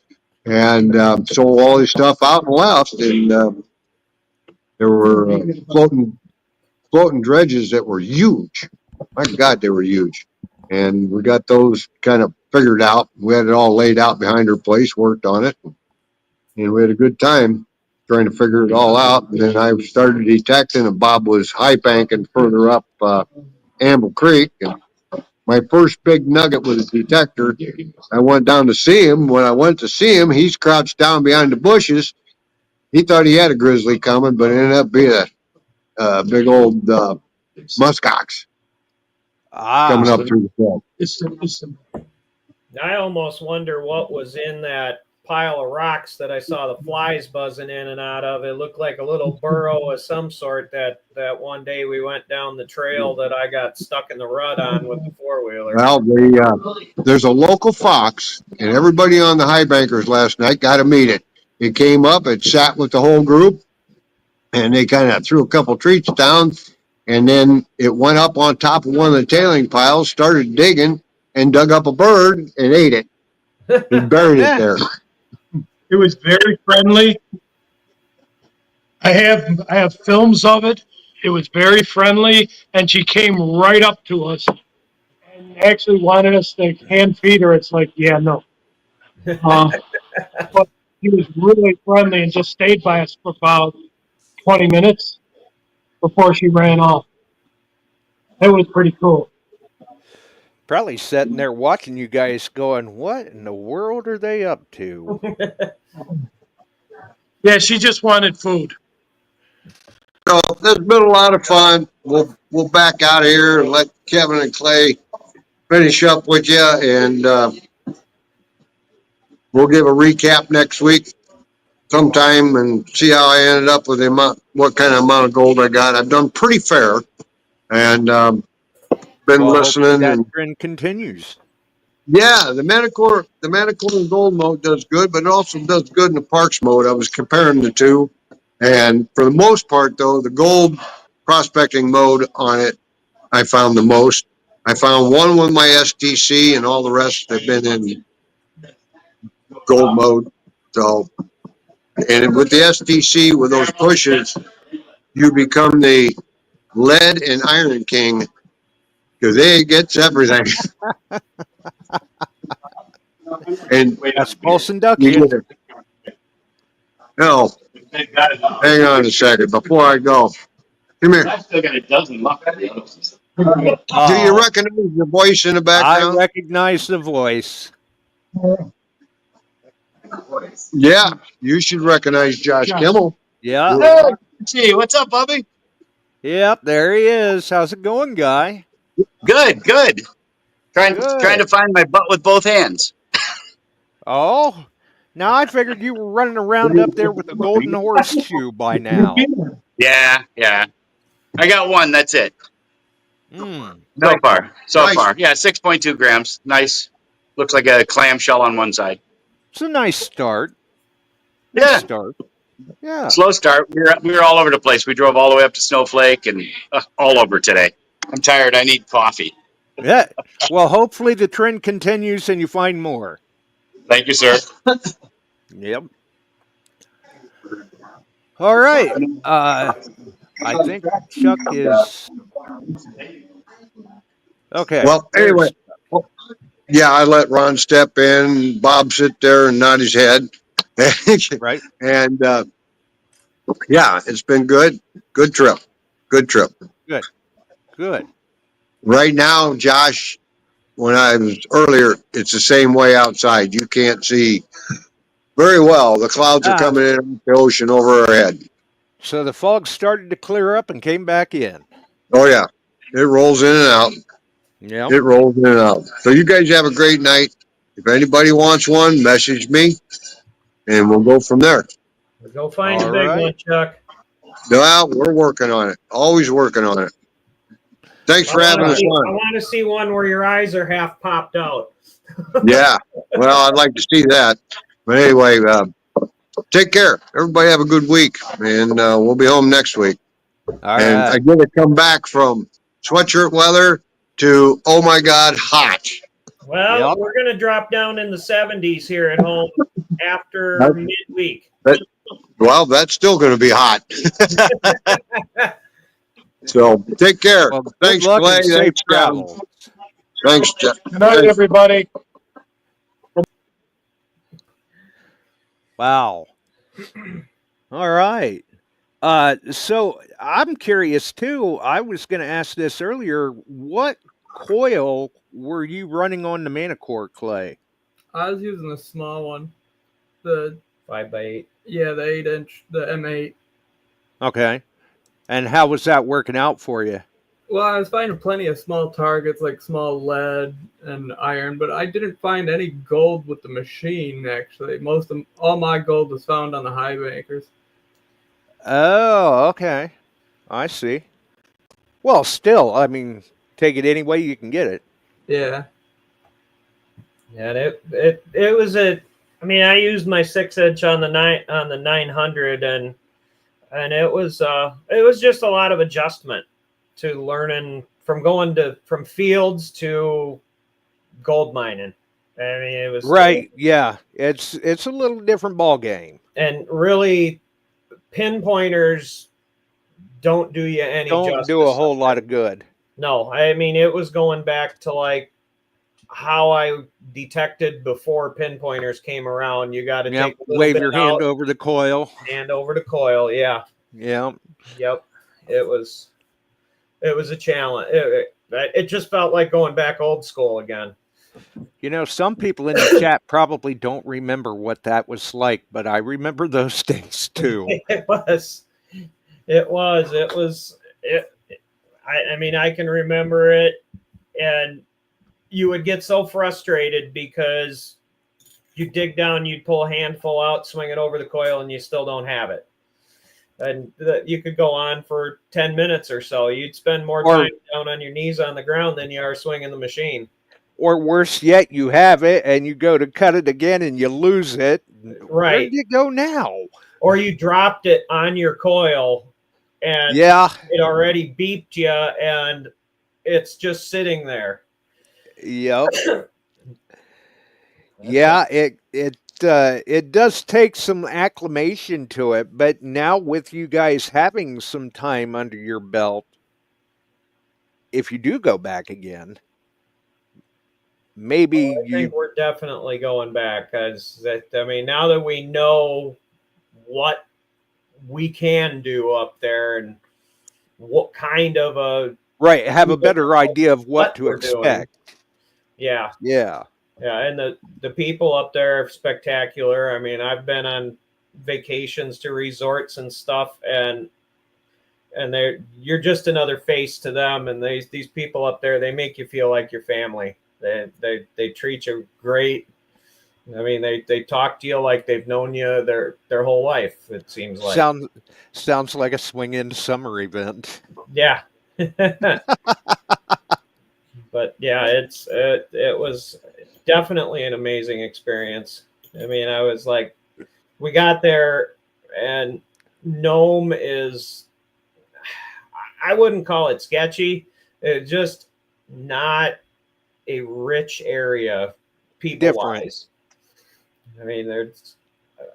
and sold all his stuff out and left. And there were floating dredges that were huge. My God, they were huge. And we got those kind of figured out. We had it all laid out behind her place, worked on it. And we had a good time trying to figure it all out. And then I started detecting, and Bob was high banking further up Amble Creek. And my first big nugget with a detector, I went down to see him. When I went to see him, he's crouched down behind the bushes. He thought he had a grizzly coming, but it ended up being a big old muskox coming up through the fall. I almost wonder what was in that pile of rocks that I saw the flies buzzing in and out of. It looked like a little burrow of some sort that one day we went down the trail that I got stuck in the rut on with the four-wheeler. Well, there's a local fox, and everybody on the high bankers last night got to meet it. It came up, it sat with the whole group, and they kind of threw a couple treats down, and then it went up on top of one of the tailing piles, started digging, and dug up a bird and ate it. He buried it there. It was very friendly. I have films of it. It was very friendly, and she came right up to us and actually wanted us to hand feed her. It's like, yeah, no. But he was really friendly and just stayed by us for about 20 minutes before she ran off. It was pretty cool. Probably sitting there watching you guys going, what in the world are they up to? Yeah, she just wanted food. So there's been a lot of fun. We'll back out of here and let Kevin and Clay finish up with you, and we'll give a recap next week sometime and see how I ended up with the amount, what kind of amount of gold I got. I've done pretty fair, and been listening. That and trend continues. yeah, the Manicore and gold mode does good, but it also does good in the Parks mode. I was comparing the two, and for the most part, though, the gold prospecting mode on it, I found the most. I found one with my STC, and all the rest have been in gold mode. So, and with the STC, with those pushes, you become the lead and iron king because they gets everything. And that's Pulse and Duck. No, hang on a second before I go. Come here. I still got a dozen left. Do you recognize the voice in the background? I recognize the voice. Yeah, you should recognize Josh Kimmel. Yeah. Hey, gee, what's up, Bubby? Yep, there he is. How's it going, guy? Good, good. Trying Good. to find my butt with both hands. Oh, now I figured you were running around up there with a golden horseshoe by now. Yeah, yeah. I got one. That's it. Hmm. So far, Nice. Yeah, 6.2 grams. Nice. Looks like a clamshell on one side. It's a nice start. Yeah. Start. Yeah. Slow start. We were all over the place. We drove all the way up to Snowflake and all over today. I'm tired. I need coffee. Yeah. Well, hopefully the trend continues and you find more. Thank you, sir. Yep. All right. I think Chuck is okay. Well, anyway, yeah, I let Ron step in, Bob sit there and nod his head. Right. And yeah, it's been good. Good trip. Good trip. Good. Good. Right now, Josh, when I was earlier, it's the same way outside. You can't see very well. The clouds are coming in off the ocean over our head. So the fog started to clear up and came back in. Oh, yeah. It rolls in and out. Yeah. It rolls in and out. So you guys have a great night. If anybody wants one, message me, and we'll go from there. Go find a big one, Chuck. Well, we're working on it. Always working on it. Thanks for having us on. I want to see one where your eyes are half popped out. Yeah. Well, I'd like to see that. But anyway, take care. Everybody have a good week, and we'll be home next week. All and right. I get to come back from sweatshirt weather to, oh my God, hot. Well, we're going to drop down in the 70s here at home after midweek. Well, that's still going to be hot. So take care. Well, Thanks, good luck Clay. and safe Thanks, Kevin. travel. Thanks, Jeff. Good night, everybody. Wow. All right. So I'm curious too. I was going to ask this earlier. What coil were you running on the Manicore, Clay? I was using a small one. The 5x8. Yeah, the 8-inch, the M8. Okay. And how was that working out for you? Well, I was finding plenty of small targets like small lead and iron, but I didn't find any gold with the machine, actually. All my gold was found on the high bankers. Oh, okay. I see. Well, still, I mean, take it any way you can get it. Yeah. Yeah, it was I mean, I used my 6-inch on the 900 and it was just a lot of adjustment to learning from fields to gold mining. I mean, it was right. Yeah, it's a little different ball game. And really, pinpointers don't do you any justice. Don't do a whole lot of good. No, I mean, it was going back to like how I detected before pinpointers came around. You got to take a wave your hand over the coil. Hand over the coil, yeah. Yeah. Yep. It was a challenge. It just felt like going back old school again. You know, some people in the chat probably don't remember what that was like, but I remember those days too. I mean, I can remember it, and you would get so frustrated because you dig down, you'd pull a handful out, swing it over the coil, and you still don't have it. And you could go on for 10 minutes or so. You'd spend more time down on your knees on the ground than you are swinging the machine. Or worse yet, you have it and you go to cut it again and you lose it. Right. Where did it go now? Or you dropped it on your coil and it already beeped you and it's just sitting there. Yep. Yeah, it does take some acclimation to it, but now with you guys having some time under your belt, if you do go back again, maybe I think we're definitely going back because now that we know what we can do up there and what kind of have a better idea of what to expect. Doing. Yeah. Yeah. Yeah, and the people up there are spectacular. I mean, I've been on vacations to resorts and stuff, and you're just another face to them. And these people up there, they make you feel like your family. They treat you great. I mean, they talk to you like they've known you their whole life. It seems like. Sounds like a swing in summer event. Yeah. But yeah, it was definitely an amazing experience. I mean, I was like, we got there, and Nome is, I wouldn't call it sketchy. It's just not a rich area people wise. I mean,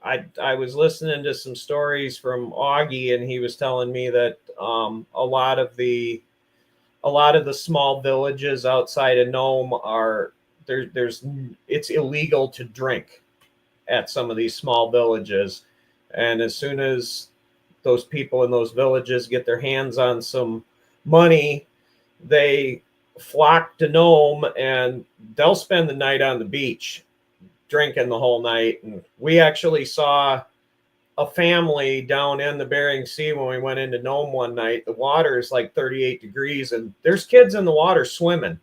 I was listening to some stories from Augie, and he was telling me that a lot of the small villages outside of Nome are it's illegal to drink at some of these small villages. And as soon as those people in those villages get their hands on some money, they flock to Nome, and they'll spend the night on the beach drinking the whole night. And we actually saw a family down in the Bering Sea when we went into Nome one night. The water is like 38 degrees, and there's kids in the water swimming.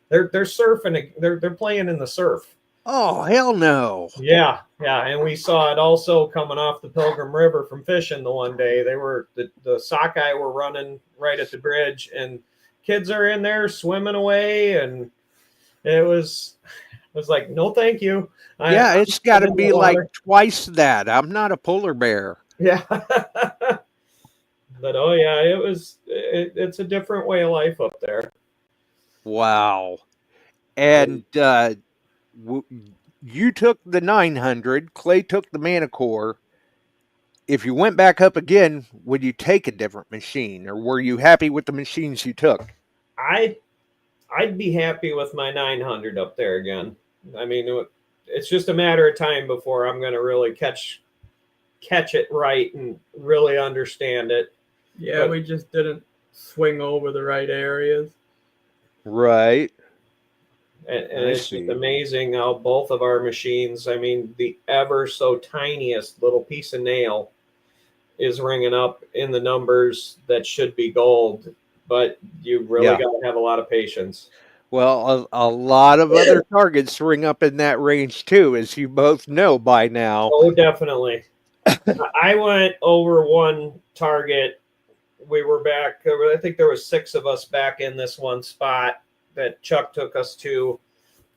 They're surfing. They're playing in the surf. Oh, hell no. Yeah. And we saw it also coming off the Pilgrim River from fishing the one day. They were the sockeye were running right at the bridge, and kids are in there swimming away, and it was like, no, thank you. It's got to be like twice that. I'm not a polar bear. Yeah. But oh yeah, it's a different way of life up there. Wow. And you took the 900, Clay took the Manicore. If you went back up again, would you take a different machine, or were you happy with the machines you took? I'd be happy with my 900 up there again. I mean, it's just a matter of time before I'm going to really catch it right and really understand it. Yeah, but we just didn't swing over the right areas. Right. And it's just amazing how both of our machines, I mean, the ever so tiniest little piece of nail is ringing up in the numbers that should be gold, but you really got to have a lot of patience. Well, a lot of other targets ring up in that range too, as you both know by now. Oh, definitely. I went over one target. We were back. I think there was 6 of us back in this one spot that Chuck took us to.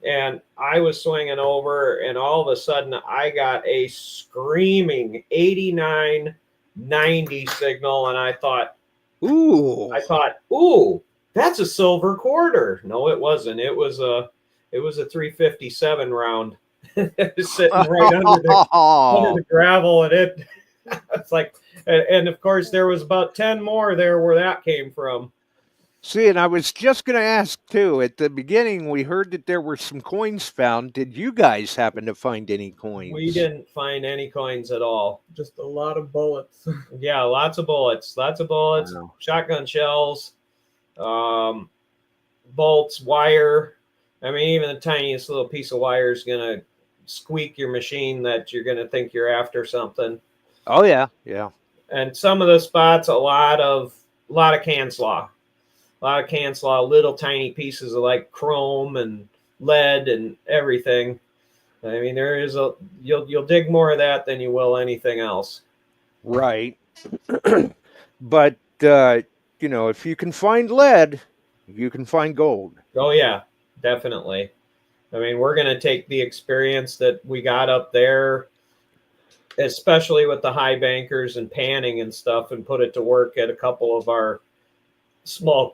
And I was swinging over, and all of a sudden I got a screaming 89-90 signal. And I thought, ooh, that's a silver quarter. No, it wasn't. It was a 357 round. It was sitting right under the gravel, and it's like, and of course there was about 10 more there where that came from. See, and I was just going to ask too, at the beginning we heard that there were some coins found. Did you guys happen to find any coins? We didn't find any coins at all. Just a lot of bullets. Yeah, lots of bullets. Wow. Shotgun shells, bolts, wire. I mean, even the tiniest little piece of wire is going to squeak your machine that you're going to think you're after something. Oh yeah. And some of the spots, a lot of can slaw. Little tiny pieces of like chrome and lead and everything. I mean, there is you'll dig more of that than you will anything else. Right. But if you can find lead, you can find gold. Oh yeah, definitely. I mean, we're going to take the experience that we got up there, especially with the high bankers and panning and stuff, and put it to work at a couple of our small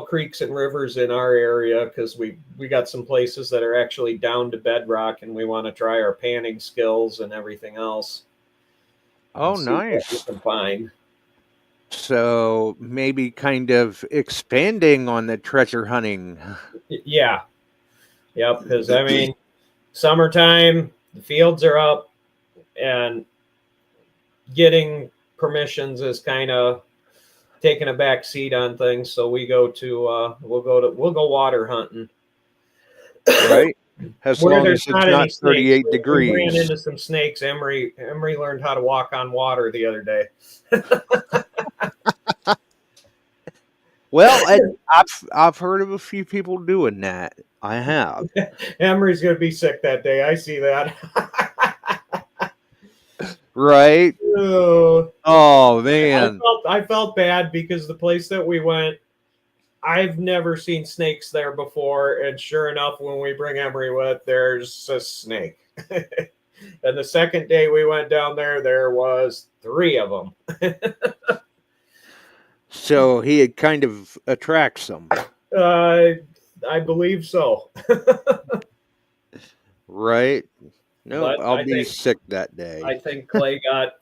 creeks and rivers in our area, because we got some places that are actually down to bedrock, and we want to try our panning skills and everything else. Oh, nice. What we can find. So maybe kind of expanding on the treasure hunting. Yeah. Yep. Because I mean, summertime, the fields are up, and getting permissions is kind of taking a back seat on things. So we go to we'll go water hunting. Right. as Where long there's as not it's any not snakes. 38 We ran degrees. into some snakes. Emery learned how to walk on water the other day. Well, I've heard of a few people doing that. I have. Emery's going to be sick that day. I see that. Right? Oh man. I felt bad because the place that we went, I've never seen snakes there before, and sure enough, when we bring Emery with, there's a snake. And the second day we went down there was 3 of them. So he kind of attracts them. I believe so. Right? No, But I'll be sick that day. I think Clay got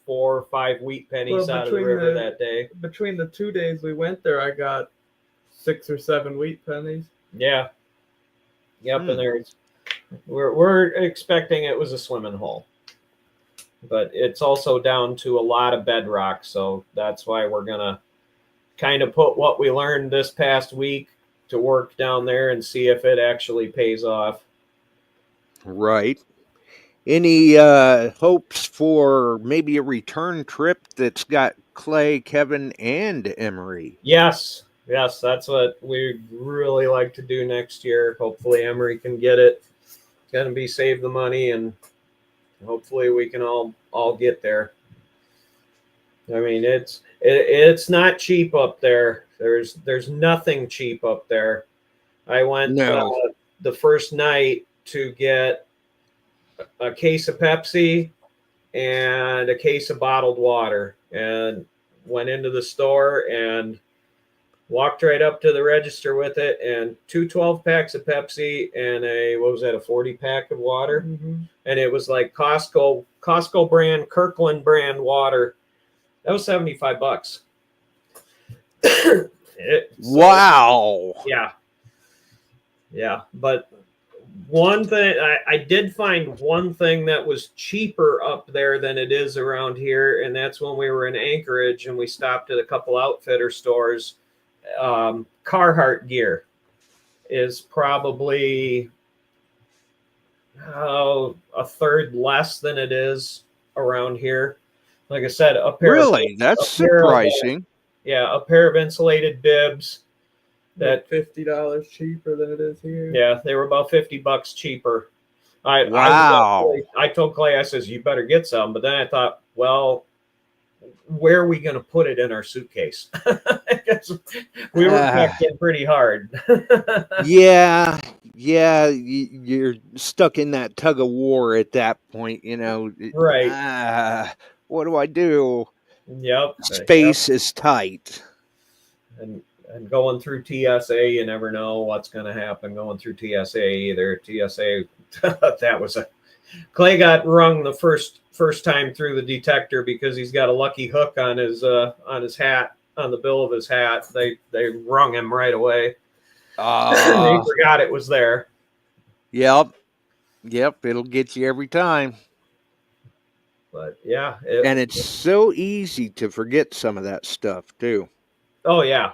4 or 5 wheat pennies out of the river that day. Between the 2 days we went there, I got 6 or 7 wheat pennies. Yeah. Yep, and we're expecting it was a swimming hole. But it's also down to a lot of bedrock, so that's why we're gonna kind of put what we learned this past week to work down there and see if it actually pays off. Right. Any hopes for maybe a return trip that's got Clay, Kevin, and Emery? Yes, that's what we'd really like to do next year. Hopefully Emery can get it. It's going to be save the money, and hopefully we can all get there. I mean, it's not cheap up there. There's nothing cheap up there. I went the first night to get a case of Pepsi and a case of bottled water, and went into the store and walked right up to the register with it, and 2 12-packs of Pepsi and a 40-pack of water. And it was like Costco brand, Kirkland brand water. That was $75. Wow. Yeah. But one thing, I did find one thing that was cheaper up there than it is around here, and that's when we were in Anchorage and we stopped at a couple outfitter stores. Carhartt gear is probably a third less than it is around here. Like I said, That's surprising. A pair of insulated bibs that $50 cheaper than it is here. Yeah, they were about $50 cheaper. Wow. I told Clay, I says, you better get some. But then I thought, well, where are we going to put it in our suitcase? We were packed in pretty hard. Yeah, you're stuck in that tug of war at that point, Right. What do I do? Yep. Space is tight. And going through TSA, you never know what's going to happen going through TSA either. TSA, Clay got rung the first time through the detector because he's got a lucky hook on his hat, on the bill of his hat. They rung him right away. He forgot it was there. Yep, it'll get you every time. But yeah, and it's so easy to forget some of that stuff too. Oh yeah,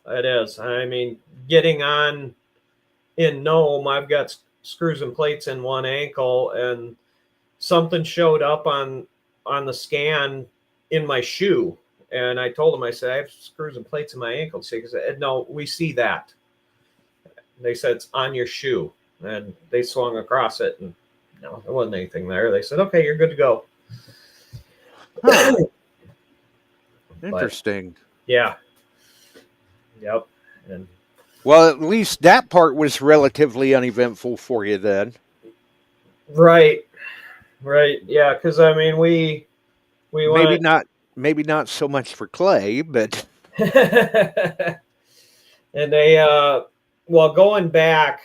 it is. I mean, getting on in Nome, I've got screws and plates in one ankle, and something showed up on the scan in my shoe. And I told him, I said, I have screws and plates in my ankle. He said, no, we see that. They said, it's on your shoe. And they swung across it, and no, there wasn't anything there. They said, okay, you're good to go. Huh. Interesting. But, yeah. Yep. And well, at least that part was relatively uneventful for you then. Right. Yeah, because I mean, we maybe not so much for Clay, but and they going back,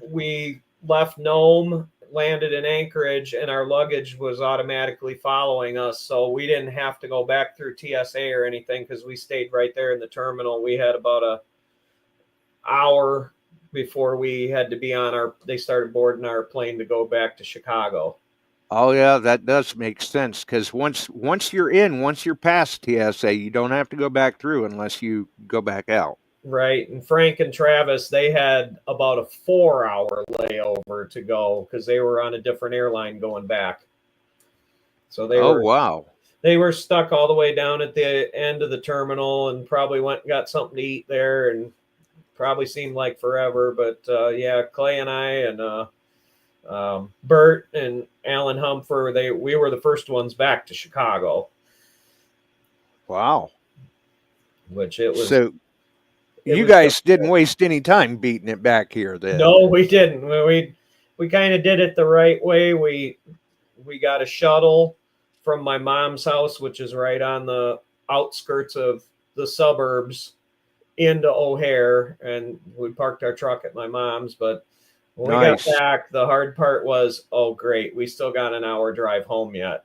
we left Nome, landed in Anchorage, and our luggage was automatically following us, so we didn't have to go back through TSA or anything because we stayed right there in the terminal. We had about an hour before we had to be they started boarding our plane to go back to Chicago. Oh yeah, that does make sense, because once you're past TSA, you don't have to go back through unless you go back out. Right. And Frank and Travis, they had about a 4-hour layover to go because they were on a different airline going back. So wow. They were stuck all the way down at the end of the terminal and probably went and got something to eat there, and probably seemed like forever. But yeah, Clay and I and Bert and Alan Humfer, we were the first ones back to Chicago. Wow. Which it was. So you guys didn't waste any time beating it back here then? No, we didn't. We kind of did it the right way. We got a shuttle from my mom's house, which is right on the outskirts of the suburbs, into O'Hare, and we parked our truck at my mom's. But when we got back, the hard part was, oh great, we still got an hour drive home yet.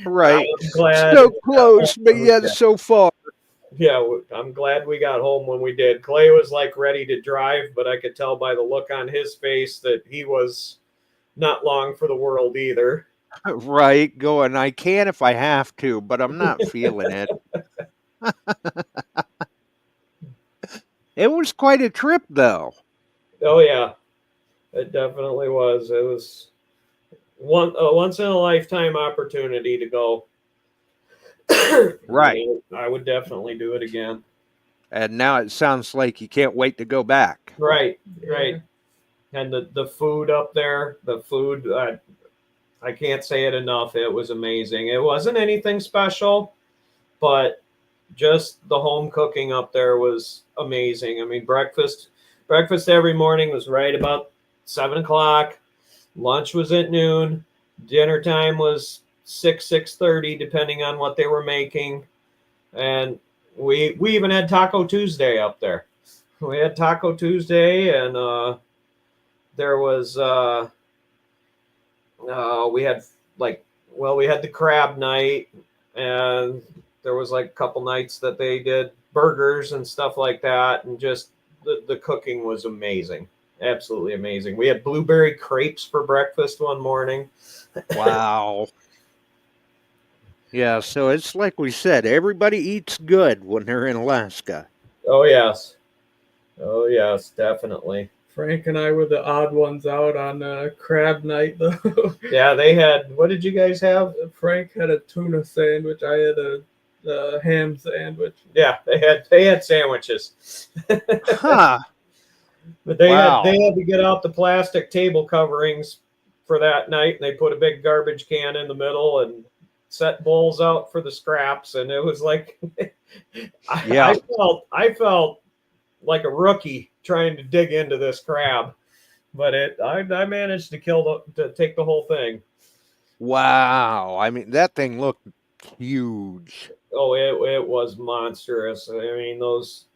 Right. So close, but yet so far. Yeah, I'm glad we got home when we did. Clay was like ready to drive, but I could tell by the look on his face that he was not long for the world either. Right, going, I can if I have to, but I'm not feeling it. It was quite a trip, though. Oh, yeah. It definitely was. It was a once-in-a-lifetime opportunity to go. Right. I would definitely do it again. And now it sounds like you can't wait to go back. Right, right. And the food up there, I can't say it enough. It was amazing. It wasn't anything special, but just the home cooking up there was amazing. I mean, breakfast every morning was right about 7 o'clock. Lunch was at noon. Dinner time was 6:30, depending on what they were making. And we even had Taco Tuesday up there. We had Taco Tuesday, and there was we had the crab night, and there was like a couple nights that they did burgers and stuff like that, and just the cooking was amazing. Absolutely amazing. We had blueberry crepes for breakfast one morning. Wow. Yeah, so it's like we said, everybody eats good when they're in Alaska. Oh, yes. Oh, yes, definitely. Frank and I were the odd ones out on crab night, though. Yeah, they had, what did you guys have? Frank had a tuna sandwich. I had a ham sandwich. Yeah, they had sandwiches. Huh. But they had to get out the plastic table coverings for that night, and they put a big garbage can in the middle and set bowls out for the scraps. And it was like, I felt like a rookie trying to dig into this crab, but I managed to take the whole thing. Wow. I mean, that thing looked huge. Oh, it was monstrous. I mean, those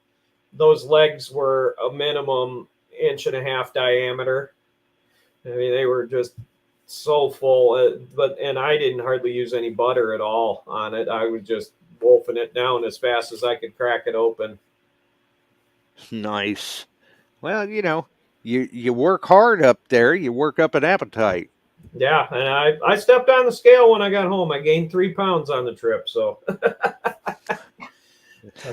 legs were a minimum 1.5 inches diameter. I mean, they were just so full, and I didn't hardly use any butter at all on it. I was just wolfing it down as fast as I could crack it open. Nice. Well, you work hard up there. You work up an appetite. Yeah, and I stepped on the scale when I got home. I gained 3 pounds on the trip, so. It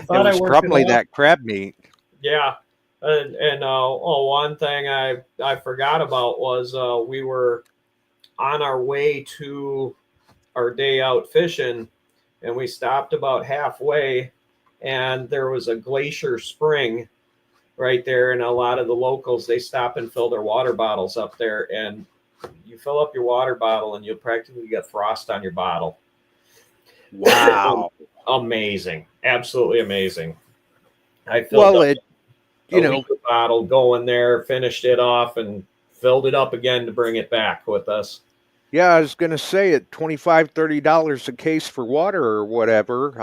was probably that crab meat. Yeah, and one thing I forgot about was we were on our way to our day out fishing, and we stopped about halfway, and there was a glacier spring right there, and a lot of the locals, they stop and fill their water bottles up there, and you fill up your water bottle and you'll practically get frost on your bottle. Wow. Amazing. Absolutely amazing. I filled up a bottle going there, finished it off, and filled it up again to bring it back with us. Yeah, I was going to say at $25, $30 a case for water or whatever,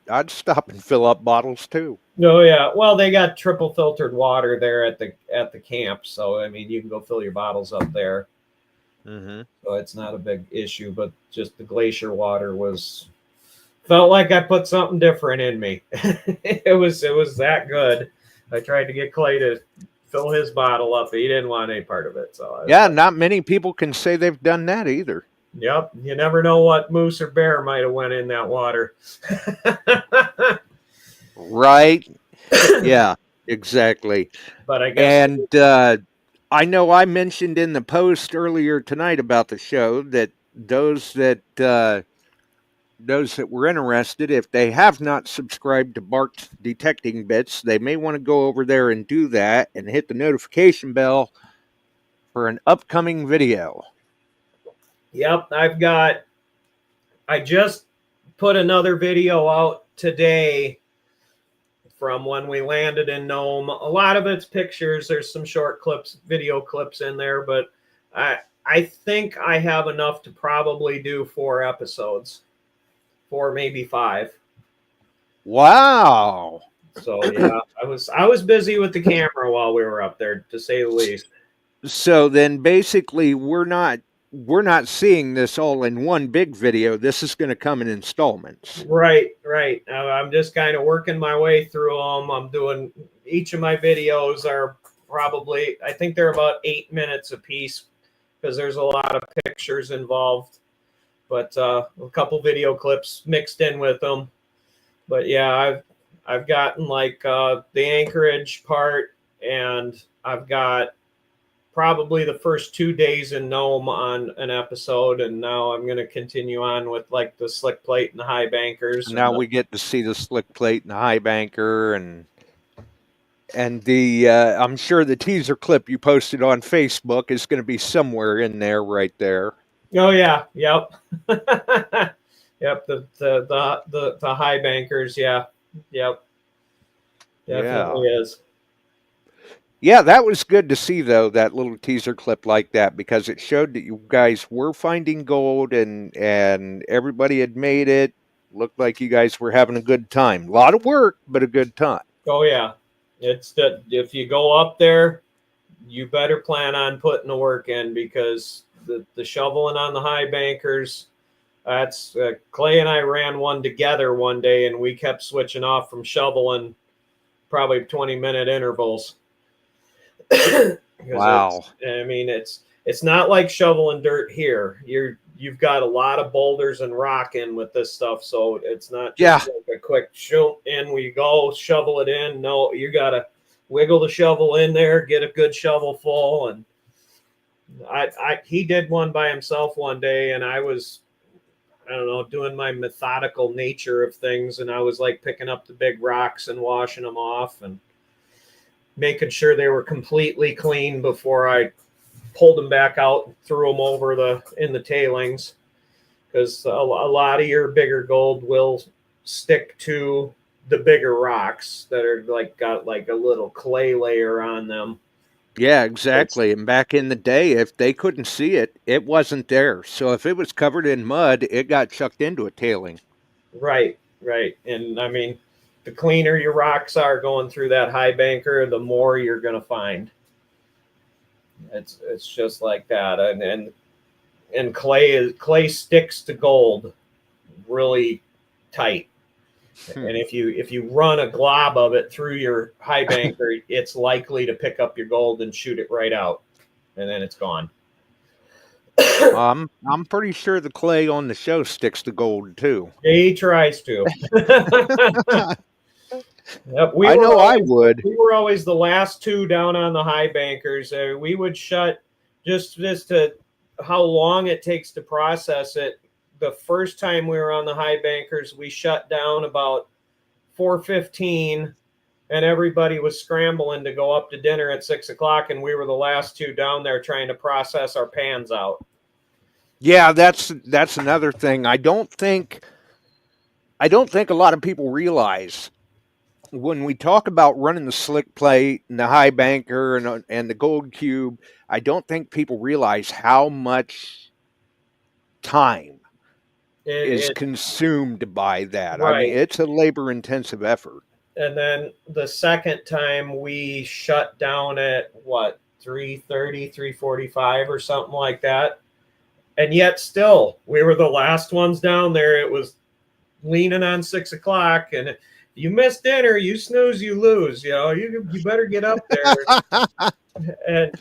I'd stop and fill up bottles too. No, yeah. Well, they got triple filtered water there at the camp, so I mean, you can go fill your bottles up there. Mm-hmm. So it's not a big issue, but just the glacier water felt like I put something different in me. It was that good. I tried to get Clay to fill his bottle up. He didn't want any part of it. So not many people can say they've done that either. Yep. You never know what moose or bear might have went in that water. Right. Yeah, exactly. But I guess And I know I mentioned in the post earlier tonight about the show that those that were interested, if they have not subscribed to Bart's Detecting Bits, they may want to go over there and do that and hit the notification bell for an upcoming video. Yep, I just put another video out today from when we landed in Nome. A lot of it's pictures. There's some short clips, video clips in there, but I think I have enough to probably do 4 episodes, 4 maybe 5. Wow. So yeah, I was busy with the camera while we were up there, to say the least. So then basically we're not seeing this all in one big video. This is going to come in installments. Right. I'm just kind of working my way through them. I'm doing, each of my videos are probably, I think they're about 8 minutes a piece because there's a lot of pictures involved, but a couple video clips mixed in with them. But yeah, I've gotten like the Anchorage part, and I've got probably the first 2 days in Nome on an episode, and now I'm going to continue on with like the slick plate and the high bankers. Now we get to see the slick plate and the high banker, and the I'm sure the teaser clip you posted on Facebook is going to be somewhere in there, right there. Oh yeah, yep, yep. The high bankers, yeah, yep, definitely is. Yeah, that was good to see, though, that little teaser clip like that, because it showed that you guys were finding gold and everybody had made it. Looked like you guys were having a good time. A lot of work, but a good time. Oh, yeah. It's that if you go up there, you better plan on putting the work in, because the shoveling on the high bankers, that's Clay and I ran one together one day, and we kept switching off from shoveling probably 20-minute intervals. Wow. I mean, it's not like shoveling dirt here. You've got a lot of boulders and rock in with this stuff, so it's not just like a quick shoot in, we go, shovel it in. No, you got to wiggle the shovel in there, get a good shovel full. And he did one by himself one day, and I was, I don't know, doing my methodical nature of things, and I was like picking up the big rocks and washing them off and making sure they were completely clean before I pulled them back out and threw them over in the tailings, because a lot of your bigger gold will stick to the bigger rocks that are like got like a little clay layer on them. Yeah, exactly. And back in the day, if they couldn't see it, it wasn't there. So if it was covered in mud, it got chucked into a tailing. Right. And I mean, the cleaner your rocks are going through that high banker, the more you're going to find. It's just like that. And clay sticks to gold really tight. And if you run a glob of it through your high banker, it's likely to pick up your gold and shoot it right out, and then it's gone. I'm pretty sure the clay on the show sticks to gold too. He tries to. Yep, I would. We were always the last two down on the high bankers. We would shut just to how long it takes to process it. The first time we were on the high bankers, we shut down about 4:15, and everybody was scrambling to go up to dinner at 6 o'clock, and we were the last two down there trying to process our pans out. Yeah, that's another thing. I don't think a lot of people realize when we talk about running the slick plate and the high banker and the gold cube. I don't think people realize how much time is consumed by that. Right. I mean, it's a labor-intensive effort. And then the second time we shut down at what, 3:30, 3:45 or something like that. And yet still, we were the last ones down there. It was leaning on 6 o'clock, and you miss dinner, you snooze, you lose. You know, you better get up there. And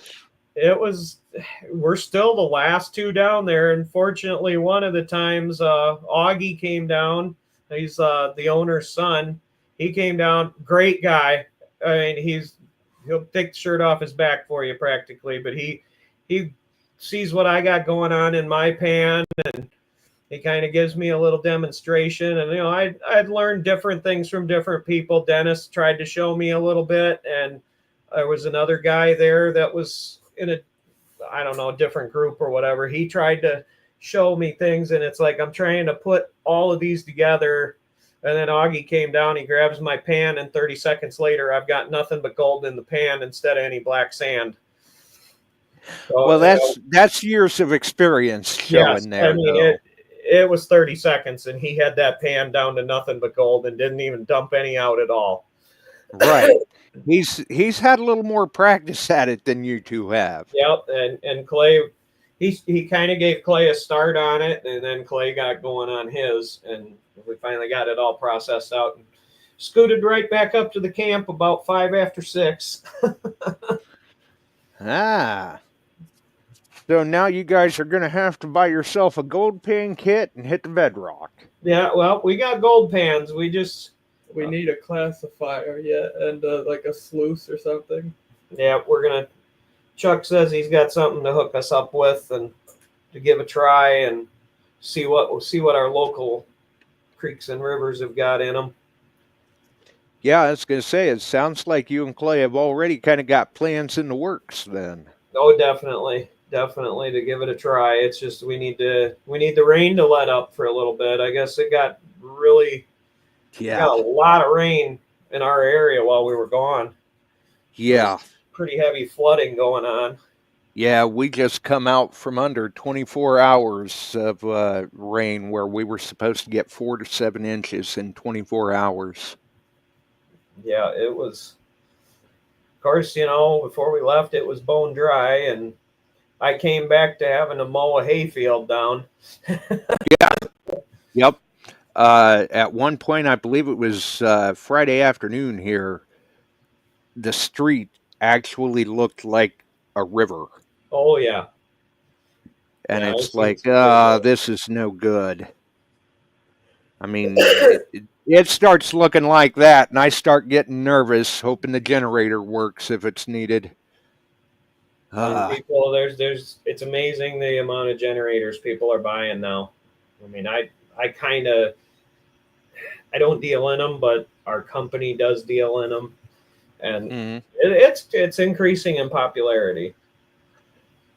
we're still the last two down there. And fortunately, one of the times, Augie came down. He's the owner's son. He came down, great guy. I mean, he'll take the shirt off his back for you practically, but he sees what I got going on in my pan, and he kind of gives me a little demonstration. And I'd learned different things from different people. Dennis tried to show me a little bit, and there was another guy there that was in a, I don't know, different group or whatever. He tried to show me things, and it's like I'm trying to put all of these together. And then Augie came down, he grabs my pan, and 30 seconds later, I've got nothing but gold in the pan instead of any black sand. So, well, that's years of experience showing there. I mean, it was 30 seconds, and he had that pan down to nothing but gold and didn't even dump any out at all. Right. He's had a little more practice at it than you two have. Yep, and Clay, he kind of gave Clay a start on it, and then Clay got going on his, and we finally got it all processed out and scooted right back up to the camp about 5 after 6. Ah. So now you guys are going to have to buy yourself a gold pan kit and hit the bedrock. Yeah, well, we got gold pans. We need a classifier, and like a sluice or something. Yeah, Chuck says he's got something to hook us up with and to give a try and see what our local creeks and rivers have got in them. Yeah, I was going to say, it sounds like you and Clay have already kind of got plans in the works then. Oh, definitely to give it a try. It's just we need the rain to let up for a little bit. I guess it got got a lot of rain in our area while we were gone. Yeah. Pretty heavy flooding going on. Yeah, we just come out from under 24 hours of rain where we were supposed to get 4 to 7 inches in 24 hours. Yeah, it was. Of course, before we left, it was bone dry, and I came back to having to mow a hayfield down. Yeah. Yep. At one point, I believe it was Friday afternoon here, the street actually looked like a river. Oh, yeah. And Yeah, it's like, this is no good. I mean, it starts looking like that, and I start getting nervous, hoping the generator works if it's needed. And people, it's amazing the amount of generators people are buying now. I mean, I don't deal in them, but our company does deal in them, and it's increasing in popularity.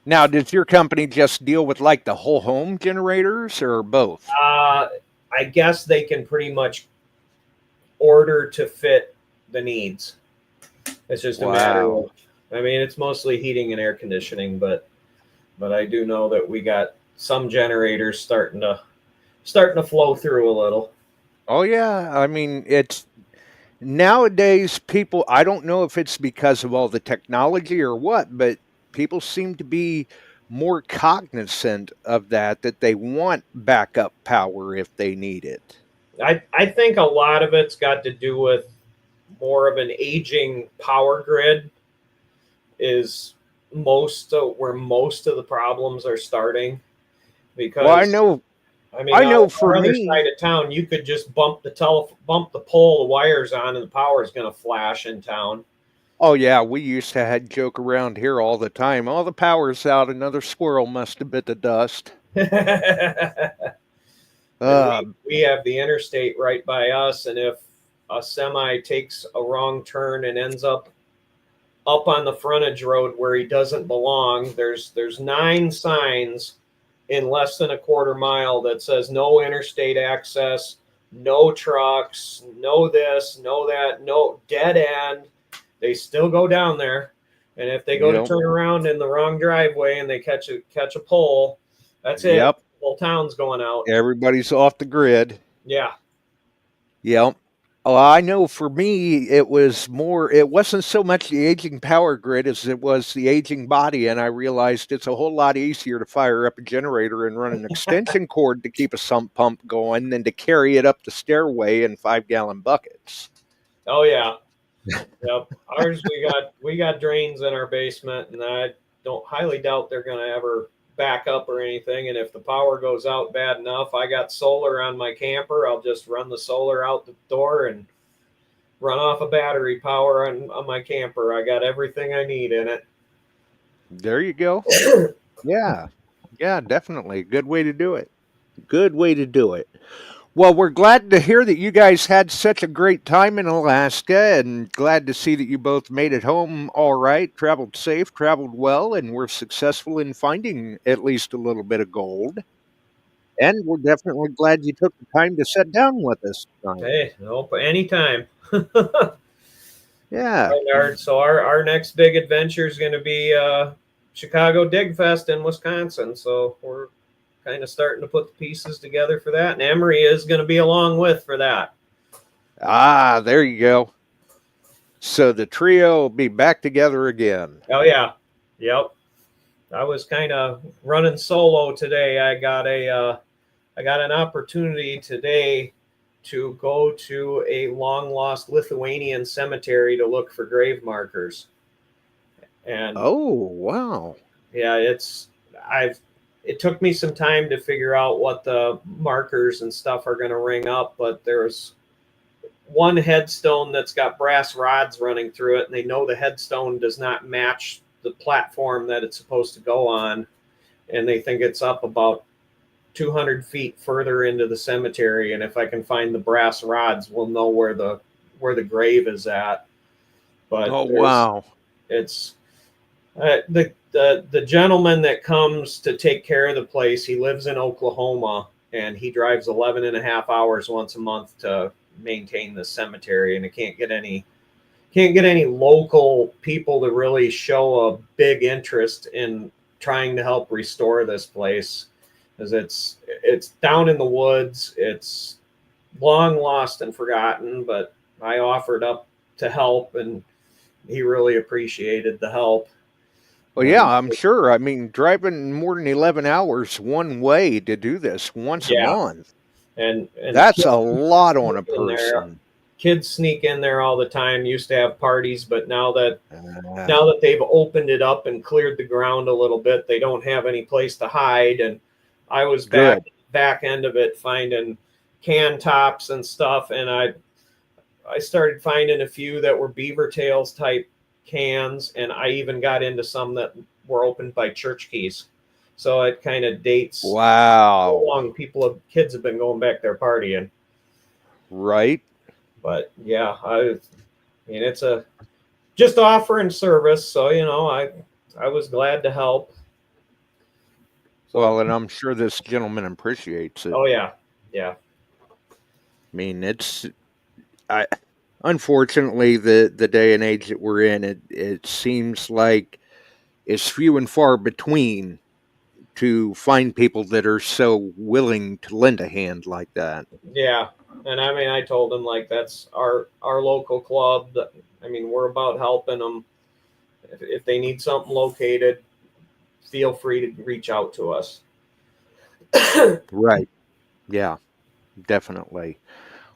Now, does your company just deal with like the whole home generators or both? I guess they can pretty much order to fit the needs. It's just a matter of, I mean, it's mostly heating and air conditioning, but I do know that we got some generators starting to flow through a little. Oh yeah, I mean, it's nowadays people, I don't know if it's because of all the technology or what, but people seem to be more cognizant of that they want backup power if they need it. I think a lot of it's got to do with more of an aging power grid is where most of the problems are starting. Because I know for on the other me, side of town, you could just bump the pole, the wires on, and the power is going to flash in town. Oh yeah, we used to joke around here all the time. Oh, the power's out. Another squirrel must have bit the dust. We have the interstate right by us, and if a semi takes a wrong turn and ends up on the frontage road where he doesn't belong, there's 9 signs in less than a quarter mile that says no interstate access, no trucks, no this, no that, no dead end. They still go down there, and if they go to turn around in the wrong driveway and they catch a pole, that's it. Yep. The whole town's going out. Everybody's off the grid. Yeah. Yep. Oh, I know for me, it wasn't so much the aging power grid as it was the aging body, and I realized it's a whole lot easier to fire up a generator and run an extension cord to keep a sump pump going than to carry it up the stairway in 5-gallon buckets. Oh, yeah. Yep. Ours, we got drains in our basement, and I highly doubt they're going to ever back up or anything. And if the power goes out bad enough, I got solar on my camper. I'll just run the solar out the door and run off of battery power on my camper. I got everything I need in it. There you go. Yeah. Yeah, definitely. Good way to do it. Good way to do it. Well, we're glad to hear that you guys had such a great time in Alaska, and glad to see that you both made it home all right, traveled safe, traveled well, and were successful in finding at least a little bit of gold. And we're definitely glad you took the time to sit down with us tonight. Hey, nope, anytime. Yeah. So our next big adventure is going to be Chicago Dig Fest in Wisconsin. So we're kind of starting to put the pieces together for that. And Emery is going to be along with for that. Ah, there you go. So the trio will be back together again. Oh, yeah. Yep. I was kind of running solo today. I got an opportunity today to go to a long lost Lithuanian cemetery to look for grave markers. And oh, wow. Yeah, it took me some time to figure out what the markers and stuff are going to ring up, but there's one headstone that's got brass rods running through it, and they know the headstone does not match the platform that it's supposed to go on, and they think it's up about 200 feet further into the cemetery, and if I can find the brass rods, we'll know where the grave is at. But oh, wow. It's the gentleman that comes to take care of the place, he lives in Oklahoma, and he drives 11 and a half hours once a month to maintain the cemetery, and it can't get any local people to really show a big interest in trying to help restore this place, because it's down in the woods. It's long lost and forgotten, but I offered up to help, and he really appreciated the help. Well, yeah, I'm sure. I mean, driving more than 11 hours one way to do this once a month. And that's a lot on a person. Kids sneak in there all the time. Used to have parties, but now that they've opened it up and cleared the ground a little bit, they don't have any place to hide. And I was back end of it finding can tops and stuff, and I started finding a few that were beaver tails type cans, and I even got into some that were opened by church keys. So it kind of dates how long kids have been going back there partying. Right. But yeah, I mean, it's just offering service. So, I was glad to help. Well, and I'm sure this gentleman appreciates it. Oh, yeah. Yeah. I mean, unfortunately, the day and age that we're in, it seems like it's few and far between to find people that are so willing to lend a hand like that. Yeah. And I mean, I told them, like, that's our local club. I mean, we're about helping them. If they need something located, feel free to reach out to us. Right. Yeah, definitely.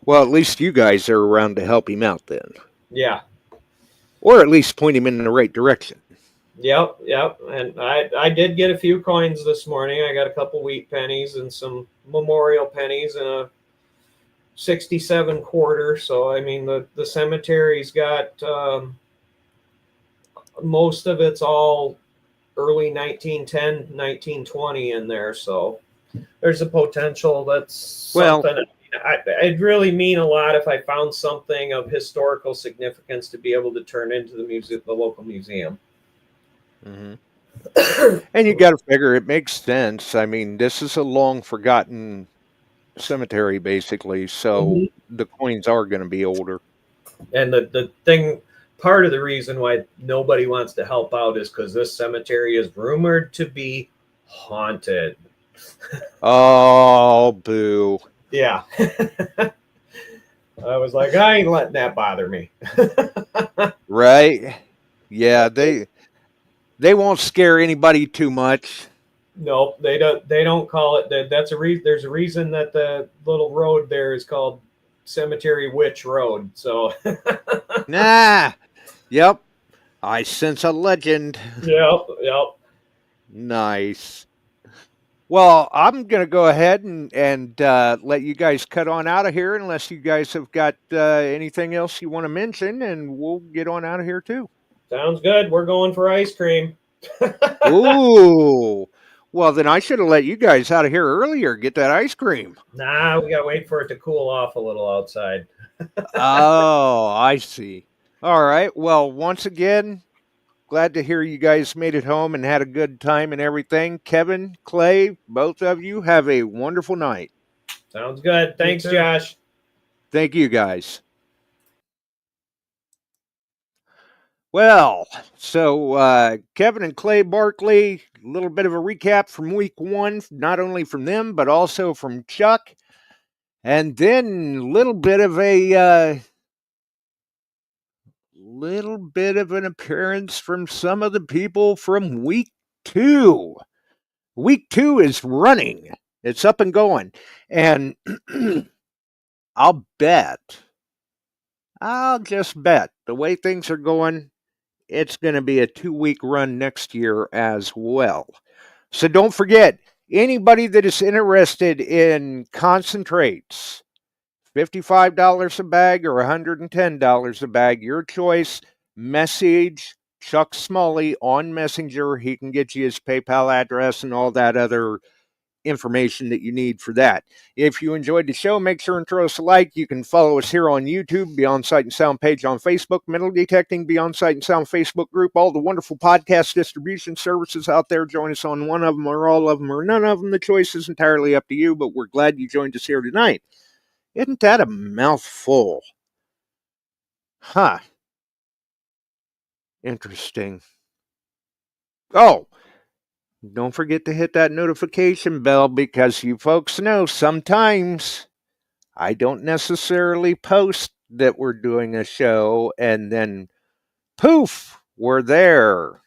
Well, at least you guys are around to help him out then. Yeah. Or at least point him in the right direction. Yep. And I did get a few coins this morning. I got a couple wheat pennies and some memorial pennies and a 67 quarter. So, I mean, the cemetery's got most of it's all early 1910, 1920 in there. So there's a potential that's something. It'd really mean a lot if I found something of historical significance to be able to turn into the local museum. Mm-hmm. And you got to figure it makes sense. I mean, this is a long forgotten cemetery, basically, so the coins are going to be older. And part of the reason why nobody wants to help out is because this cemetery is rumored to be haunted. Oh, boo. Yeah. I was like, I ain't letting that bother me. Right? Yeah, they won't scare anybody too much. Nope, they don't call it that. There's a reason that the little road there is called Cemetery Witch Road. So Yep. I sense a legend. Yep. Nice. Well, I'm going to go ahead and let you guys cut on out of here unless you guys have got anything else you want to mention, and we'll get on out of here too. Sounds good. We're going for ice cream. Ooh. Well, then I should have let you guys out of here earlier. Get that ice cream. Nah, we got to wait for it to cool off a little outside. Oh, I see. All right. Well, once again, glad to hear you guys made it home and had a good time and everything. Kevin, Clay, both of you have a wonderful night. Sounds good. Thanks, Josh. Thank you, guys. Well, so Kevin and Clay Barkley, a little bit of a recap from week 1, not only from them, but also from Chuck. And then a little bit of an appearance from some of the people from week 2. Week 2 is running. It's up and going. And I'll just bet, the way things are going, it's going to be a 2-week run next year as well. So don't forget, anybody that is interested in concentrates, $55 a bag or $110 a bag, your choice. Message Chuck Smalley on Messenger. He can get you his PayPal address and all that other information that you need for that. If you enjoyed the show, make sure and throw us a like. You can follow us here on YouTube, Beyond Sight and Sound page on Facebook, Metal Detecting, Beyond Sight and Sound Facebook group, all the wonderful podcast distribution services out there. Join us on one of them or all of them or none of them. The choice is entirely up to you, but we're glad you joined us here tonight. Isn't that a mouthful? Huh. Interesting. Oh, don't forget to hit that notification bell because you folks know sometimes I don't necessarily post that we're doing a show and then poof, we're there.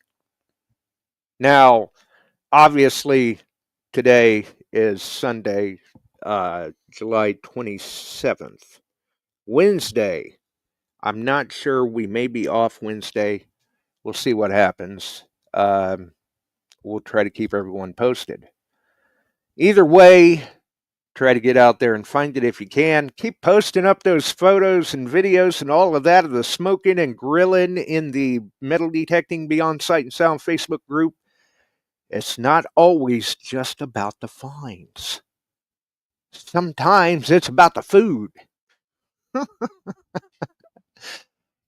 Now, obviously, today is Sunday, July 27th. Wednesday, I'm not sure. We may be off Wednesday. We'll see what happens. We'll try to keep everyone posted. Either way, try to get out there and find it if you can. Keep posting up those photos and videos and all of that of the smoking and grilling in the Metal Detecting Beyond Sight and Sound Facebook group. It's not always just about the finds. Sometimes it's about the food.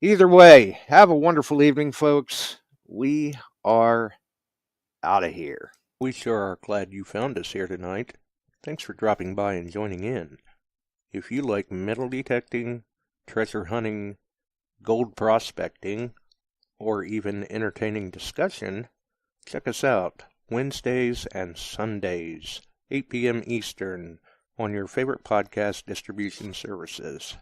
Either way, have a wonderful evening, folks. We are out of here. We sure are glad you found us here tonight. Thanks for dropping by and joining in. If you like metal detecting, treasure hunting, gold prospecting, or even entertaining discussion, check us out Wednesdays and Sundays, 8 p.m. Eastern, on your favorite podcast distribution services.